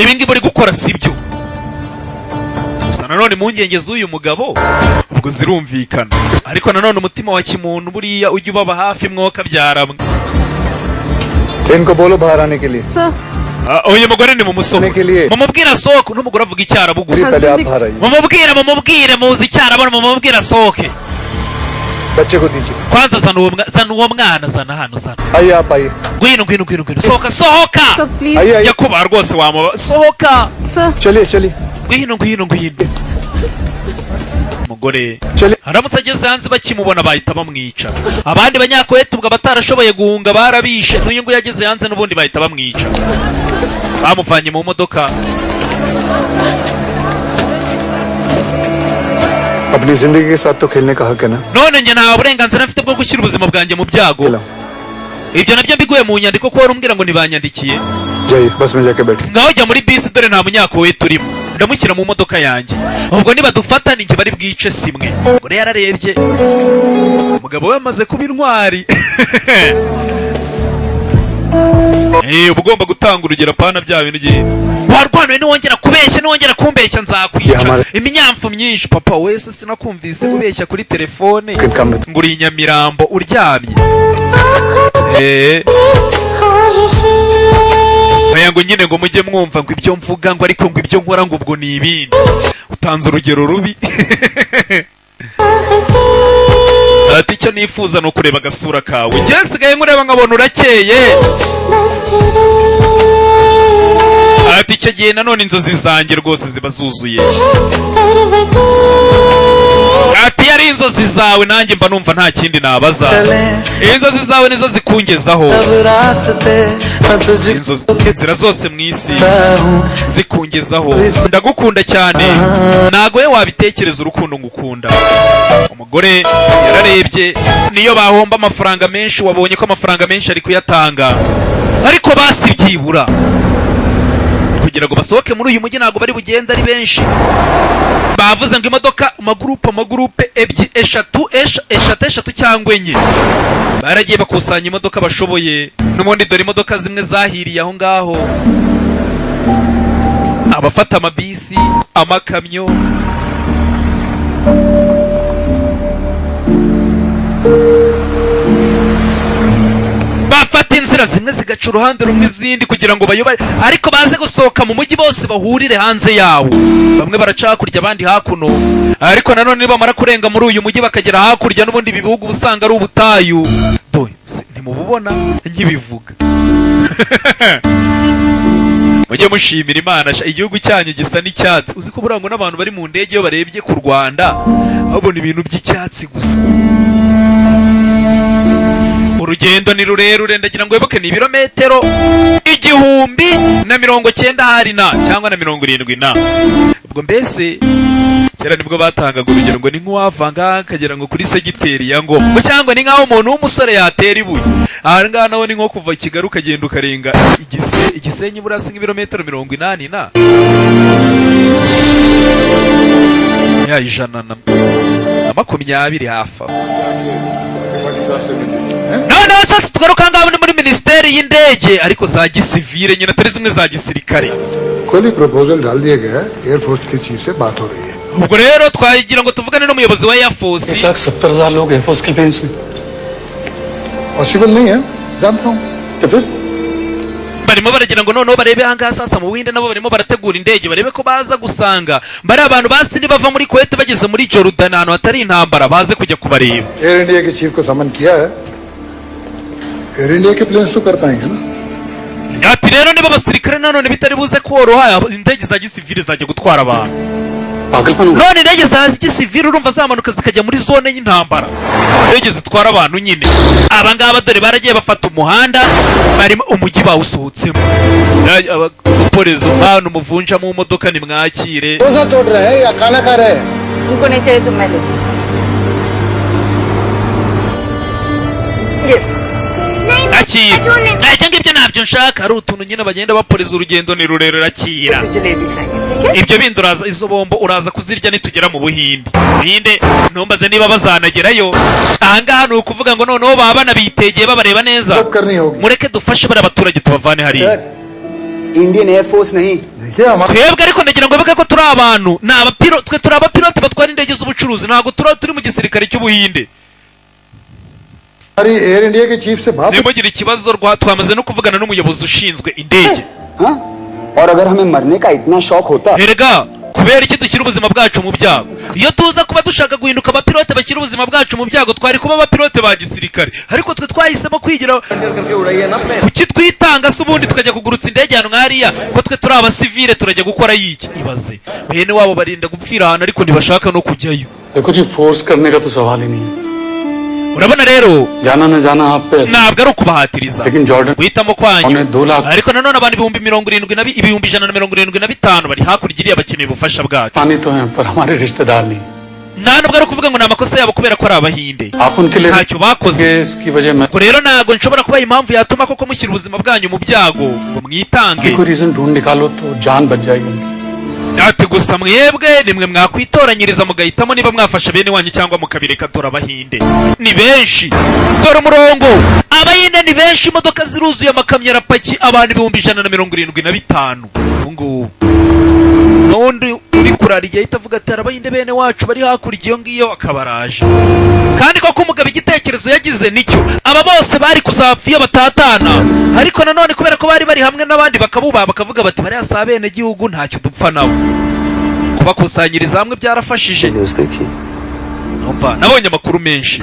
ibi ngibi uri gukora sibyo gusa nanone impungenge z'uyu mugabo ubwo zirumvikana ariko nanone umutima wa kimuntu buriya ujya ubaba hafi mwoka byaramwe इनको बोलो बाहर आने के लिए uyu mugore ni mumubwira sohoke n'umugore avuga icyarabu gusa mumubwire muzi icyarabu mumubwire asohoke बच्चे को दीजिए kwanza zana uwo mwana zana hano zana आइए आप आइए ngwino sohoka आइए yakubaha rwose wamuba sohoka चलिए चलिए ngwino umugore aramutse ageze hanze bakimubona bahita bamwica. Abandi banyakuwait ubwo batarashoboye guhunga barabishe, n'uyu ngo yageze hanze n'ubundi bahita bamwica. Bamuvanye mu modoka. अपनी जिंदगी के साथ तो खेलने का हक है ना. None njye nta burenganzira mfite bwo gushyira ubuzima bwanjye mu byago. Ibyo nabyo mbiguye mu nyandiko ko warumbwira ngo nibanyandikiye. जाइए बस में जाके बैठ. Ngaho jya muri bisi dore nta munyakuwait turimo. Ndamushyira mu modoka yanjye. Ubwo niba dufata ninjye bari bwice simwe. Gore yararebye. Umugabo we amaze kuba intwari. Ugomba gutanga urugero pana bya bintu gihe. Warwanawe niwongera kubeshya niwongera kumbeshya nzakwica. Iminyamfu myinshi papa wese sinakumvise kubeshya kuri telefone. Nguri Nyamirambo uryamye. Ngo nyine ngo mujye mwumva ngo ibyo mvuga ngo ariko ngo ibyo nkora ngo ubwo ni ibindi. Utanze urugero rubi. Ati icyo nifuza no kureba agasura kawe. Njye nsigaye nkureba nkabona urakeye. Ati icyo gihe nanone inzozi zanjye rwose ziba zuzuye. Ati yari inzozi zawe nanjye mba numva nta kindi nabaza. Inzozi zawe nizo zikungezaho. Inzira zose mu isi zikungezaho. Ndagukunda cyane. Nago we wabitekereza urukundo ngukunda. Umugore yararebye niyo bahomba amafaranga menshi wabonye ko amafaranga menshi ari kuyatanga. Ariko basi byibura kugira ngo basohoke muri uyu mujyi ntago bari bugenda ari benshi. Bavuze ngo imodoka amagurupe eshatu cyangwa enye. Baragiye bakusanya imodoka bashoboye. N'ubundi dore imodoka zimwe zahiriye aho ngaho. Abafata amabisi, amakamyo. Bafata inzira zimwe zigaca uruhande rumwe izindi kugira ngo bayobare, ariko baze gusohoka mu mujyi bose bahurire hanze yawo. Bamwe baraca hakurya abandi hakuno, ariko nanone nibamara kurenga muri uyu mujyi bakagera hakurya n'ubundi bihugu usanga ari ubutayu. Doye ntimububona nkibivuga. Mujye mushimira Imana, igihugu cyanyu gisa n'icyatsi. Uzi ko burango n'abantu bari mu ndege yo barebye ku Rwanda babona ibintu by'icyatsi gusa. Urugendo ni rurerure, ndagira ngo weboke ni ibirometero 1090 hari na cyangwa na 70 ubwo mbese kera nibwo batangaga urugero ngo ni nk'uwavanga akagera ngo kuri segiteri ya Ngoma cyangwa ni nkaho umuntu w'umusore yatera ibuye. Aha ngaha naho ni nko kuva Kigali ukagenda ukarenga Igisenyi burasi nk'ibirometero 80 na ya 120 hafa. None sasa tugaruka ngaho muri ministeri y'indege ariko za gisivile nyine atari zimwe za gisirikare. कोई proposal डाल दिया गया air force के चीफ से बात हो रही है. Ubwo rero twagira ngo tuvugane n'umuyobozi wa Air Force. 1,70,000 लोग एयर फोर्स के प्लेन्स में. पॉसिबल नहीं है जानता हूं. तो फिर barimo baragira ngo noneho barebe hanga sasa mu winde nabo barimo barategura indege barebe ko baza gusanga bari abantu basi bava muri Kuwait bageze muri Jordan hano hatari intambara baze kujya kubareba. Air India के चीफ को समन किया है. Air India के प्लेन्स तो कर पाएंगे ना. Ati rero niba basirikare nanone bitari buze koroha indege za gisivile zajya gutwara abantu. None indege za gisivile urumva zamanuka zikajya muri zone y'intambara. Indege zitwara abantu nyine. Aba ngaba dore baragiye bafata umuhanda barimo umujyi bawusohotsemo. Abapolisi abantu muvunja mu modoka ni mwakire. Koza tod rahe ya khana kha rahe? उनको नहीं चाहिए तो मैं लेती Akira ngibyo nabyo nshaka ari utuntu nyine bagenda bapoliza urugendo ni rurerure akira. Jalebi खाएंगे ठीक है. Ibyo bindi uraza izo bombo uraza kuzirya nitugera mu Buhinde. Buhinde ntumbaze niba bazanagerayo. Ahangaha ni ukuvuga ngo noneho baba banabitegeye babareba neza. Mureke dufashe bari abaturage tubavane hariya. Indian air force नहीं. Twebwe ariko ndagira ngo beke ko turi abantu ni abapilote, twe turi abapilote batwara indege z'ubucuruzi ntabwo turi mu gisirikare cy'Ubuhinde. हमारी air India के चीफ से बात. Nimugire ikibazo twamaze no kuvugana n'umuyobozi ushinzwe indege. हाँ? और अगर हमें मरने का इतना शौक होता. Erega kubera iki dushyira ubuzima bwacu mu byago? Iyo tuza kuba dushaka guhinduka abapilote bashyira ubuzima bwacu mu byago twari kuba abapilote ba gisirikare, ariko twe twahisemo kwigira kuki twitanga se ubundi tukajya kugurutsa indege hano nkariya ko twe turi abasivile turajya gukora yiki. Ibaze bene wabo barinda gupfira ahantu ariko ntibashaka no kujyayo. देखो जी, फोर्स करने का तो सवाल ही नहीं है। urabona rero जाना न जाना आप पे ऐसा, ntabwo ari ukubahatiriza लेकिन जॉर्डन guhitamo kwanyu हमने 2 lakh ariko nanone abantu ibihumbi 175 bari hakurya iriya bakeneye ubufasha bwacu पानी तो हैं पर हमारे रिश्तेदार नहीं। nta nubwo ari ukuvuga ngo ni amakosa yabo kubera ko ari abahinde आप उनके लिए ntacyo bakoze इसकी वजह मैं ubwo rero ntabwo nshobora kubaha impamvu yatuma koko mushyira ubuzima bwanyu mu byago ngo mwitange कोई रीजन ढूंढ निकालो तो जान बच जाएगी उनकी। ati gusa mwebwe nimwe mwakwitoranyiriza mugahitamo niba mwafasha bene wanyu cyangwa mukabireka. Dore abahinde ni benshi, dore umurongo, abahinde ni benshi, imodoka ziruzuye, amakamyo arapaki, abantu 175. ubungubu n'undi uri kurariye ahita avuga ati abahinde bene wacu bari hakurya iyo ngiyo, akabaraje. kandi koko umugabo igitekerezo yagize nicyo, aba bose bari kuzapfa iyo batatana, ariko nanone kubera ko bari hamwe n'abandi bakabubaha bakavuga bati bariya si abene gihugu ntacyo dupfa nabo. kubakusanyiriza hamwe byarafashije. Numva nabonye amakuru menshi,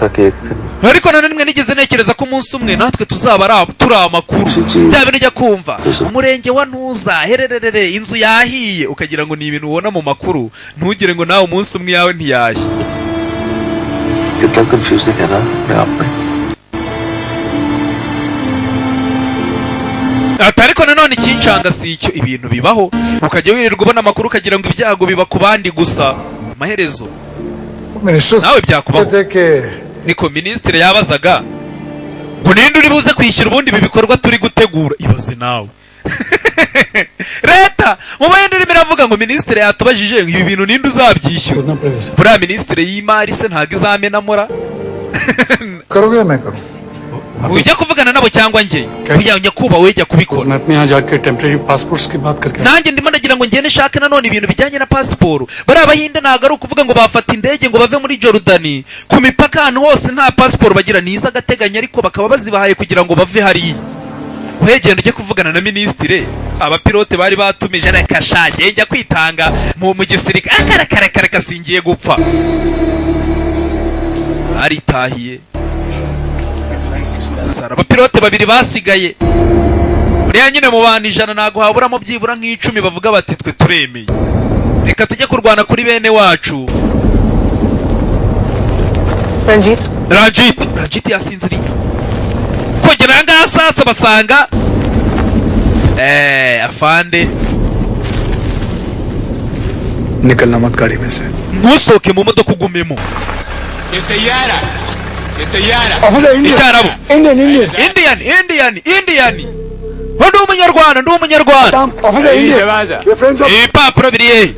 ariko nanone nimwe nigeze ntekereza ko umunsi umwe natwe tuzaba turi amakuru. bya bintu ujya kumva umurenge wa Ntuza hererere inzu yahiye, ukagira ngo ni ibintu ubona mu makuru, ntugire ngo nawe umunsi umwe yawe ntiyashye. कितना कंफ्यूजिंग है ना अपने आप में। ariko nanone ikincanga si icyo, ibintu bibaho ukajya wirirwa ubona amakuru ukagira ngo ibyago biba ku bandi gusa, amaherezo nawe byakubaho. niko minisitiri yabazaga ngo ninde uri buze kwishyura ubundi ibi bikorwa turi gutegura. ibaze nawe leta mu bahinde irimo iravuga ngo minisitiri yatubajije ibi bintu ninde uzabyishyura. buriya minisitiri y'imari se ntabwo izamenamura. ujya kuvugana nabo cyangwa njye ujya nyakubahwa wejya kubikora. nanjye ndimo ndagira ngo ngende nshake nanone ibintu bijyanye na pasiporo. bariya abahinde ntabwo ari ukuvuga ngo bafata indege ngo bave muri Jordan ku mipaka ahantu hose nta pasiporo bagira, ni iz'agateganyo, ariko bakaba bazibahaye kugira ngo bave hariya. wegenda ujye kuvugana na minisitiri, abapilote bari batumije reka shage njya kwitanga mu gisirikare, akarakara kasingiye gupfa, baritahiye. abapilote 2 basigaye, buriya nyine mu bantu 100 ntago haburamo byibura nk'icumi bavuga bati twe turemeye, reka tujye kurwana kuri bene wacu. Ranjit yasinziriye kugera ngaha sasa basanga afande निकलना मत गाड़ी में से, ntusohoke mu modoka ugumemo. icyarabo Indian ndi umunyarwanda ibipapuro biri hehe?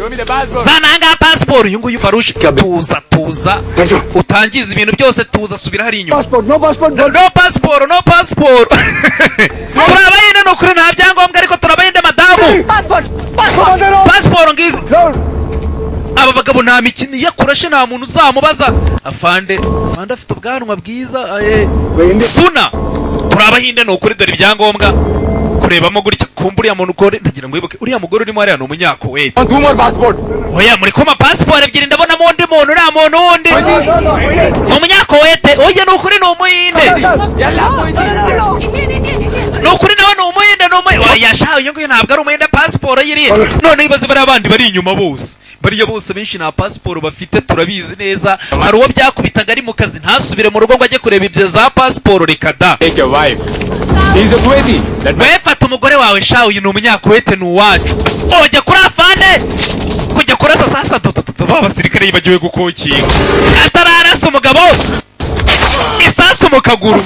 zananga pasiporo. uyu nguyu Farushi, tuza utangiza ibintu byose, tuza subira hari inyuma. no pasiporo turabayinde, ni ukuri nta byangombwa, ariko turabayinde madamu. pasiporo ngizi. aba bagabo nta mikino iyo akurashe nta muntu uzamubaza. afande afite ubwanwa bwiza. suna turabahinde ni ukuri, dore ibyangombwa kurebamo gutya. kumva uriya muntu ukore, ndagira ngo wibuke uriya mugore urimo hariya ni umunyakowete. oya muri koma pasiporo ebyiri, ndabonamo undi muntu, uriya muntu wundi ni umunyakowete. oya ni ukuri ni umuhinde, ni ukuri nawe ni umuhinde. oya sha uyu nguyu ntabwo ari umuhinde, pasiporo yiriye. none ibaze bariya bandi bari inyuma bose, bariya bose benshi nta pasiporo bafite, turabizi neza. hari uwo byakubitaga ari mu kazi ntasubire mu rugo ngo ajye kureba ibyo za pasiporo, reka da. wefata umugore wawe sha, uyu ni umunyakowete, ni uwacu. ojya kuri afande kujya kurasa sasa abasirikare yibagiwe gukokinga, atararasa umugabo isasu mu kaguru,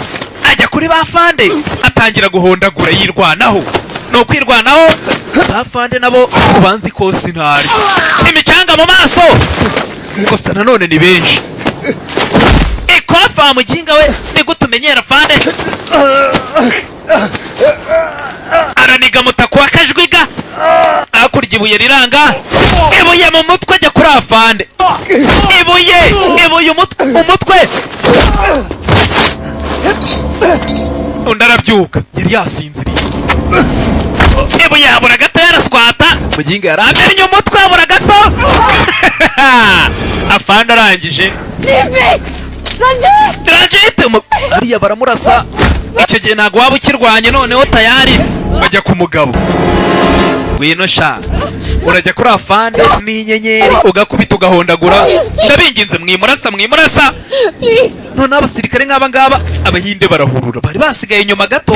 ajya kuri bafande atangira guhondagura yirwanaho. ni ukwirwanaho, bafande nabo ubanza ikosi ntari, imicanga mu maso, gusa nanone ni benshi. ikofa muginga we, ni gute umenyera fande? araniga mutako wa Kajwiga, hakurya ibuye riranga, ibuye mu mutwe, ajya kuri afande, ibuye umutwe. undi arabyuka, yari yasinziriye. ibuye habura gato yaraswata, muginga yaramenye umutwe, habura gato. afande arangije, Ranjit hariya baramurasa. icyo gihe ntabwo waba ukirwanye, noneho tayari bajya ku mugabo. ngwino sha urajya kuri afande n'inyenyeri ugakubita ugahondagura ndabinginze mwimurasa none abasirikare nk'aba ngaba abahinde barahurura bari basigaye inyuma gato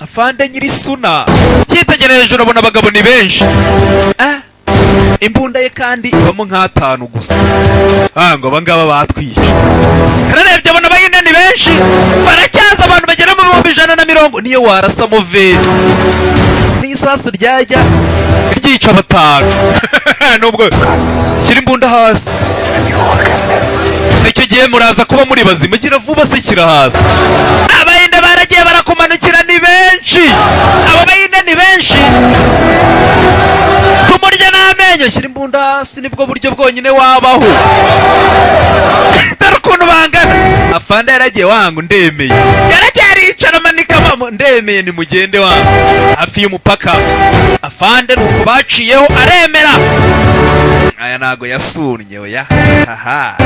afande nyiri suna yitegereje hejuru abona abagabo ni benshi imbunda ye kandi ibamo nk'atanu gusa ngo abangaba batwica kararebye abona abahinde ni benshi baracyaza abantu bagera mu 150 niyo warasa moveri n'isasu ryajya ryica batanu nubwo shyira imbunda hasi icyo gihe muraza kuba muri bazima gira vuba se kira hasi abahinde baragiye barakumanukira ni benshi abo bahinde ni benshi kumurya n'amenyo shyira imbunda hasi nibwo buryo bwonyine wabaho dore ukuntu bangana afande yaragiye wangu ndemeye yaragiye aricara amanika mamo ndemeye ni mugende wangu hafi y'umupaka afande nuko baciyeho aremera aya nago yasunnye oya haha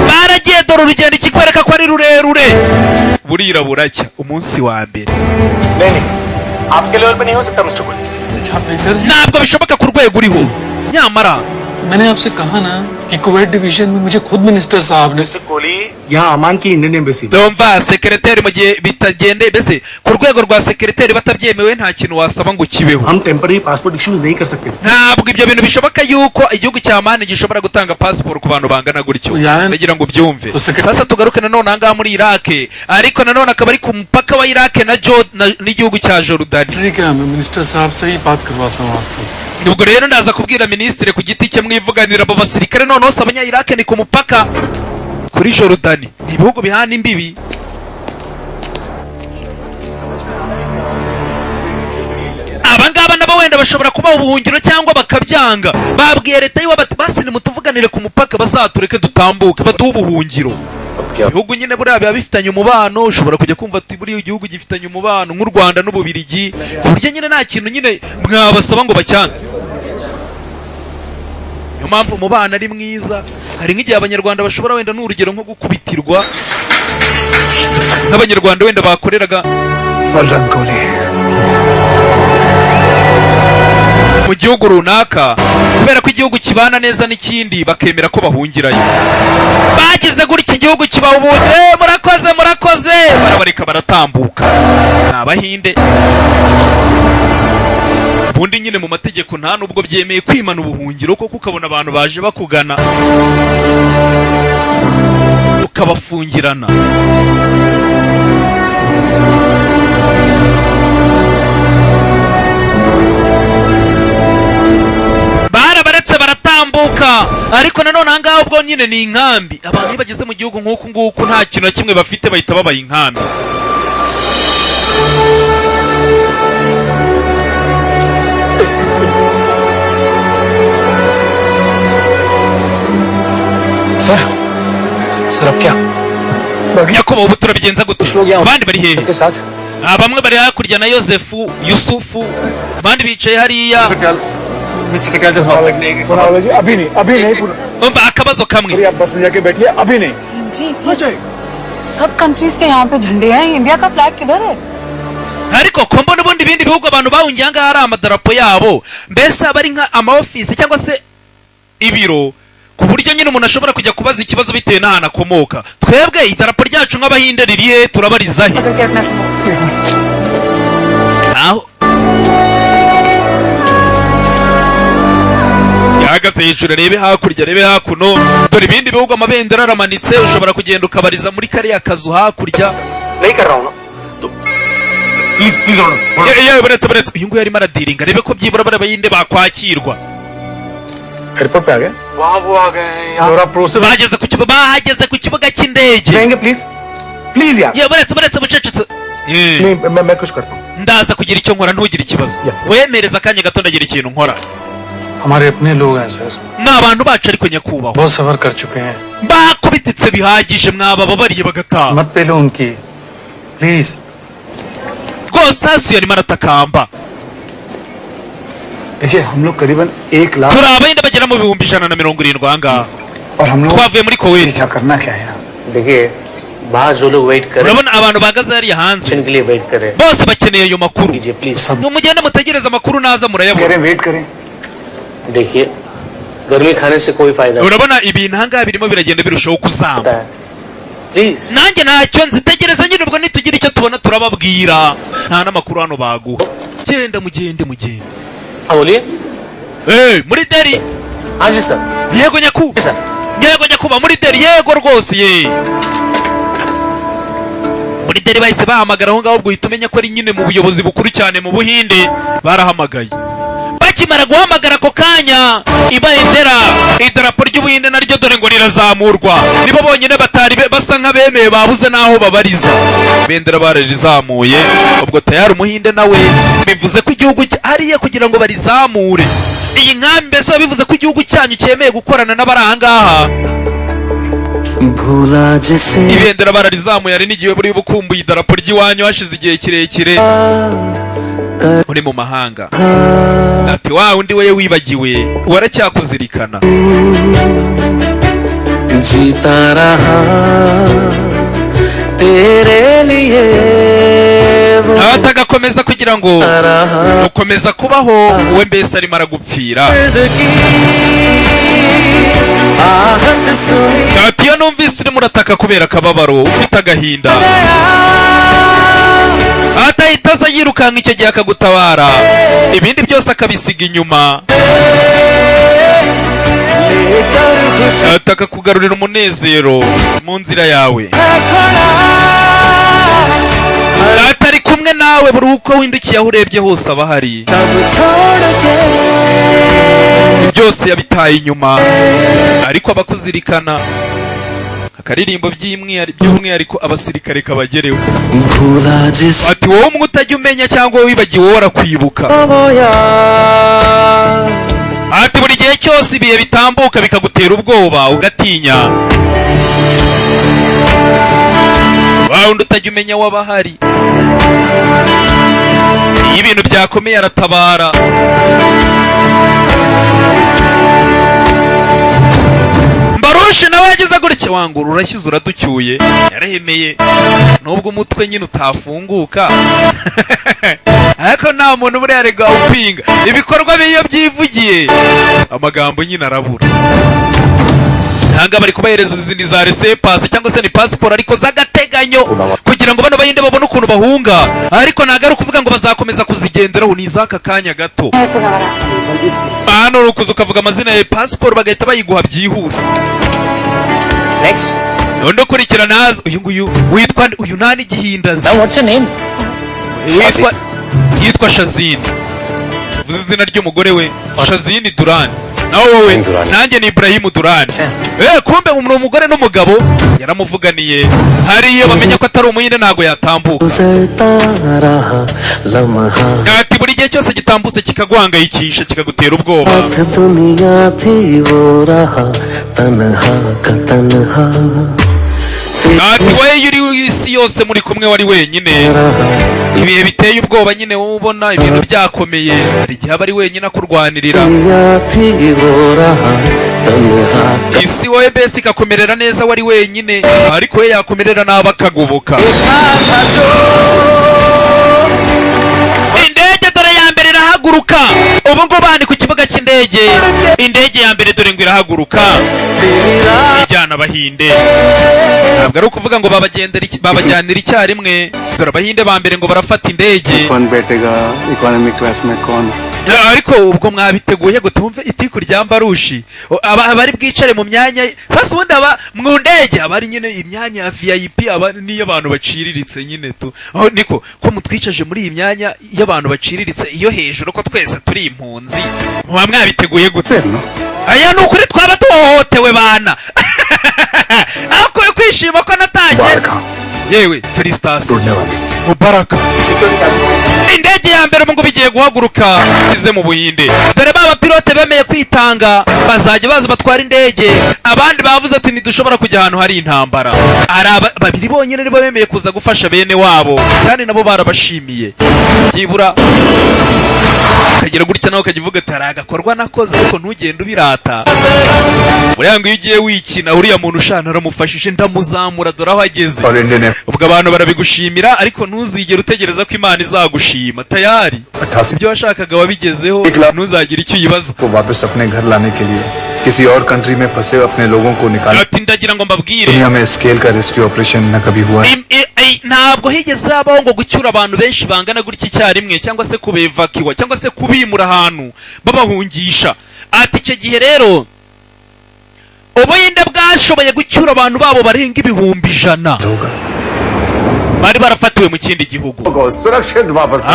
baragiye dore urugendo ikikwereka ko ari rurerure burira buracya umunsi wa mbere आपके लेवल पे नहीं हो सकता मिस्टर Kohli ntabwo bishoboka ku rwego uriho nyamara मैंने आपसे कहा ना कि कुवैत डिवीजन में मुझे खुद मिनिस्टर साहब ने मिस्टर कोहली यहाँ अमान की Indian embassy ndumva sekreteri mu gihe bitagendeye mbese ku rwego rwa sekreteri batabyemewe nta kintu wasaba ngo kibeho हम टेम्पररी पासपोर्ट इश्यू नहीं कर सकते ntabwo ibyo bintu bishoboka yuko igihugu cya mani gishobora gutanga passport ku bantu bangana gutyo ndagira ngo ubyumve sasa tugaruke nanone ahangaha muri Iraq ariko nanone akaba ari ku mupaka wa Iraq n'igihugu cya Jordan minister साहब से ही बात करवाता हूँ आपकी ubwo rero ndaza kubwira ministre ku giti cye mwivuganira abo basirikare noneho abanya Iraq ni ku mupaka kuri Jordan ni ibihugu bihana imbibi abangaba nabo wenda bashobora kuba ubuhungiro cyangwa bakabyanga babwiye leta yiwa basi nimutuvuganire ku mupaka bazatureke dutambuke baduhe ubuhungiro ibihugu nyine buriya biba bifitanye umubano ushobora kujya kumva ati buriya igihugu gifitanye umubano nk'u Rwanda n'Ububirigi ku buryo nyine nta kintu nyine mwabasaba ngo bacyange niyo mpamvu umubano ari mwiza hari nk'igihe abanyarwanda bashobora wenda n'urugero nko gukubitirwa nk'abanyarwanda wenda bakoreraga mu gihugu runaka kubera ko igihugu kibana neza n'ikindi bakemera ko bahungirayo bagize gutya igihugu kibahubutse murakoze barabareka baratambuka ni abahinde ubundi nyine mu mategeko nta nubwo byemeye kwimana ubuhungiro kuko ukabona abantu baje bakugana ukabafungirana baratambuka ariko nanone ahangaha ubwo nyine ni inkambi abantu iyo bageze mu gihugu nk'uku nguku nta kintu na kimwe bafite bahita babaha inkambi sir अब क्या nyakubahwa ubu turabigenza gute abandi bari hehe bamwe bari hakurya na Yosefu Yusufu abandi bicaye hariya umva akabazo kamwe सब कंट्रीज के यहाँ पे झंडे हैं इंडिया का फ्लैग किधर है ariko ko mbona ubundi ibindi bihugu abantu bahungiye ahangaha hari amadarapo yabo mbese aba ari nka amaofisi cyangwa se ibiro ku buryo nyine umuntu ashobora kujya kubaza ikibazo bitewe n'ahantu akomoka twebwe idarapo ryacu nk'abahinde riri he turabariza he aho yahagaze hejuru arebe hakurya arebe hakuno dore ibindi bihugu amabendera aramanitse ushobora kugenda ukabariza muri kariya kazu hakurya yewe buretse uyu nguyu arimo aradiringa arebe ko byibura bari abahinde bakwakirwa airport पे आ गए वहाँ वो आ गए यहाँ process bahageze ku kibuga cy'indege please यार yewe buretse bucecetse मैं कुछ करता हूँ ndaza kugira icyo nkora ntugire ikibazo wemereza akanya gato ndagira ikintu nkora हमारे अपने लोग हैं sir ni abantu bacu ariko nyakubahwa बहुत सफर कर चुके हैं bakubititse bihagije mwabababariye bagataha मत पेलो उनकी please rwose hasi yarimo aratakamba देखिए हम लोग करीबन 1 lakh turi abahinde bagera mu 170 ahangaha और हम लोग twavuye muri Kuwait क्या करना क्या है देखिए बाहर जो लोग वेट कर urabona abantu bahagaze hariya hanze के लिए वेट कर रहे हैं bose bakeneye ayo makuru please mugende mutegereze amakuru naza murayabona wait करें देखिए गर्मी खाने से कोई फायदा नहीं urabona ibintu ahangaha birimo biragenda birushaho kuzamba होता है please nanjye ntacyo nzitegereza nyine ubwo nitugira icyo tubona turababwira nta n'amakuru hano baguha genda mugende हाँ बोलिए muri deri हाँ जी sir yego nyakuba muri deri yego rwose ye muri deri bahise bahamagara aho ngaho ubwo uhita umenya ko ari nyine mu buyobozi bukuru cyane mu Buhinde barahamagaye bakimara guhamagara ako kanya ibendera idarapo ry'Ubuhinde naryo dore ngo rirazamurwa nibo bonyine batari basa nk'abemeye babuze n'aho babariza ibendera bararizamuye ubwo tayari Umuhinde nawe bivuze ko igihugu hariya kugira ngo barizamure iyi nkambi mbese bivuze ko igihugu cyanyu cyemeye gukorana n'abari ahangaha ibendera bararizamuye hari n'igihe buri bukumbuye idarapo ry'iwanyu hashize igihe kirekire uri mu mahanga ati wa undi we wibagiwe waracyakuzirikana जीता रहा तेरे लिए atagakomeza kugira ngo ukomeza kubaho wowe mbese arimo aragupfira ati iyo numvise urimo urataka kubera akababaro ufite agahinda atahita aza yirukanka icyo gihe akagutabara ibindi byose akabisiga inyuma ataka kugarurira umunezero mu nzira yawe atari kumwe nawe buri uko windukiye aho urebye hose aba ahari byose yabitaye inyuma ariko abakuzirikana akaririmbo by'umwihariko abasirikare kabagerewe ati wowe umwe utajya umenya cyangwa wibagiwe wowe arakwibuka ati buri gihe cyose ibihe bitambuka bikagutera ubwoba ugatinya wa undi utajya umenya waba ahari iyo ibintu byakomeye aratabara Mbarushi nawe yagize gutya wangura urashyize uraducyuye yarahemeye nubwo umutwe nyine utafunguka ariko nta muntu buriya arega upinga ibikorwa biyo byivugiye amagambo nyine arabura ntabwo bari kubahereza izindi za resepasi cyangwa se ni pasiporo ariko z'agateganyo kugira ngo bano bahinde babone ukuntu bahunga ariko ntabwo ari ukuvuga ngo bazakomeza kuzigenderaho ni iz'aka kanya gato hano uri ukuza ukavuga amazina ya pasiporo bagahita bayiguha byihuse undi ukurikirana haza uyu nguyu witwa uyu nta n'igihindazi yitwa Shazini uvuze izina ry'umugore we Shazini Durani nawe wowe nanjye ni Ibrahimu Durani kumbe umuntu umugore n'umugabo yaramuvuganiye hariyo bamenya ko atari Umuhinde ntago yatambuka ati buri gihe cyose gitambutse kikaguhangayikisha kikagutera ubwoba ati wowe iyo uri isi yose muri kumwe wari wenyine ibihe biteye ubwoba nyine wowe ubona ibintu byakomeye hari igihe aba ari wenyine akurwanirira isi wowe mbese ikakomerera neza wari wenyine ariko we yakomerera nabi akagoboka indege dore ya mbere irahaguruka ubu ngubu bandi ku kibuga cy'indege indege ya mbere dore ngo irahaguruka ijyana Abahinde ntabwo ari ukuvuga ngo babajyanira icyarimwe dore Abahinde ba mbere ngo barafata indege ariko ubwo mwabiteguye ngo tumve itiku rya Mbarushi abari bwicare mu myanya sasa ubundi aba mu ndege abari nyine imyanya ya VIP aba niyo abantu baciriritse nyine tu aho niko ko mutwicaje muri iyi myanya y'abantu baciriritse iyo hejuru ko twese turi impunzi muba mwabiteguye gute aya ni ukuri twaba tuhohotewe bana ako kwishima ko natashye yewe felicitation mubaraka indege ya mbere ngo bigiye guhaguruka ize mu Buhinde dore baba pilote bemeye kwitanga bazajya baza batwara indege abandi bavuze ati ntidushobora kujya ahantu hari intambara babiri bonyine nibo bemeye kuza gufasha bene wabo kandi nabo barabashimiye byibura ukagira gutya nawe ukajya uvuga ati hari agakorwa nakoze ariko ntugende ubirata. Buriya ngo iyo ugiye wikina uriya muntu ushana aramufashije ndamuzamura dore aho ageze, ubwo abantu barabigushimira ariko ntuzigere utegereza ko Imana izagushima. Tayari ibyo washakaga wabigezeho, ntuzagire icyo uyibaza. किसी और कंट्री में फंसे अपने लोगों को निकाल दुनिया में स्केल का रेस्क्यू ऑपरेशन न कभी हुआ है। ntabwo higeze habaho ngo gucyura abantu benshi bangana gutya icyarimwe cyangwa se kubevakiwa cyangwa se kubimura ahantu babahungisha. Ati icyo gihe rero Ubuhinde bwashoboye gucyura abantu babo barenga 1,000 bari barafatiwe mu kindi gihugu.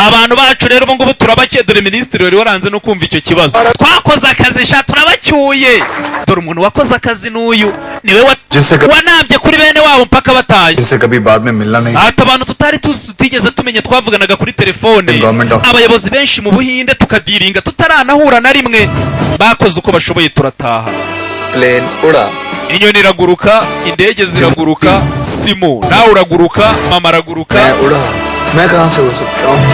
Abantu bacu rero ubu ngubu turabake, dore minisitiri wari waranze no kumva icyo kibazo. Twakoze akazi sha turabacyuye, dore umuntu wakoze akazi n'uyu niwe wanambye kuri bene wabo mpaka bataye. Ati abantu tutari tutigeze tumenya, twavuganaga kuri telefone abayobozi benshi mu Buhinde tukadiringa tutaranahura na rimwe, bakoze uko bashoboye turataha. Plane उड़ा, inyoni iraguruka, indege ziraguruka, Simo nawe uraguruka, mama araguruka,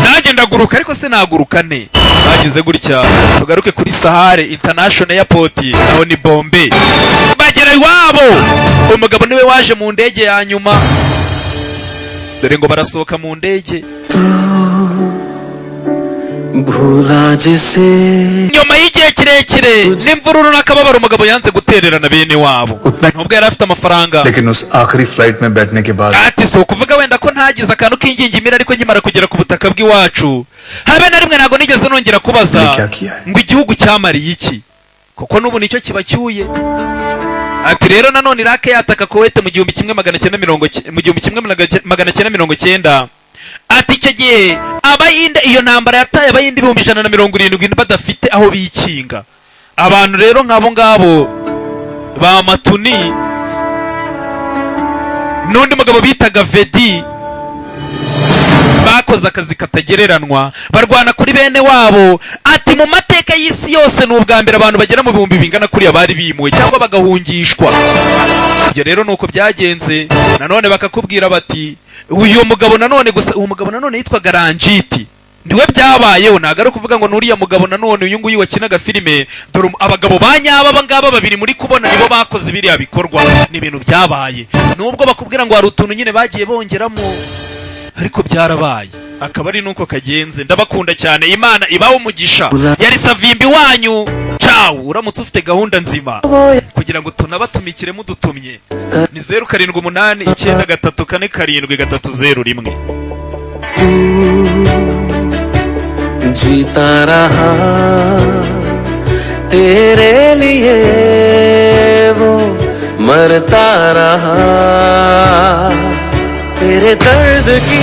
nanjye ndaguruka ariko se naguruka ne. Bagize gutya tugaruke kuri Sahare International Airport, aho ni Bombay. Bagera iwabo, umugabo niwe waje mu ndege ya nyuma, dore ngo barasohoka mu ndege nyuma y'igihe kirekire n'imvururu n'akababaro. Umugabo yanze gutererana bene wabo nubwo yari afite amafaranga. Ati so kuvuga wenda ko ntagize akantu k'ingingimira, ariko nkimara kugera ku butaka bw'iwacu habe na rimwe ntabwo nigeze nongera kubaza ngo igihugu cyamariye iki, kuko n'ubu nicyo kibacyuye. Ati rero nanone Iraq yataka Kuwait mu 1990. Ati icyo gihe Abayinde, iyo ntambara yataye Abayinde 170,000 badafite aho bikinga. Abantu rero nk'abo ngabo ba Matuni n'undi mugabo bitaga Vedi bakoze akazi katagereranwa, barwana kuri bene wabo. Ati mu mateka y'isi yose n'ubwa mbere abantu bagera mu 1000 bingana kuri abari bimuwe cyangwa bagahungishwa. Ibyo rero nuko byagenze. Nanone bakakubwira bati uyu mugabo nanone, gusa uwo mugabo nanone yitwaga Ranjiti, niwe byabayeho. Ntabwo ari kuvuga ngo nuriya mugabo nanone uyu nguyu wakinaga filime. Dore abagabo banyaba abangaba babiri muri kubona nibo bakoze biriya bikorwa, ni ibintu byabaye. Nubwo bakubwira ngo hari utuntu nyine bagiye bongeramo, ariko byarabaye. Akaba ari nuko kagenze. Ndabakunda cyane, Imana ibaho umugisha. Yari Savimbi wanyu. Ciao, uramutse ufite gahunda nzima kugira ngo tunabatumikire mudutumye ni 0789344730 जीता रहा तेरे लिए वो मरता रहा तेरे दर्द की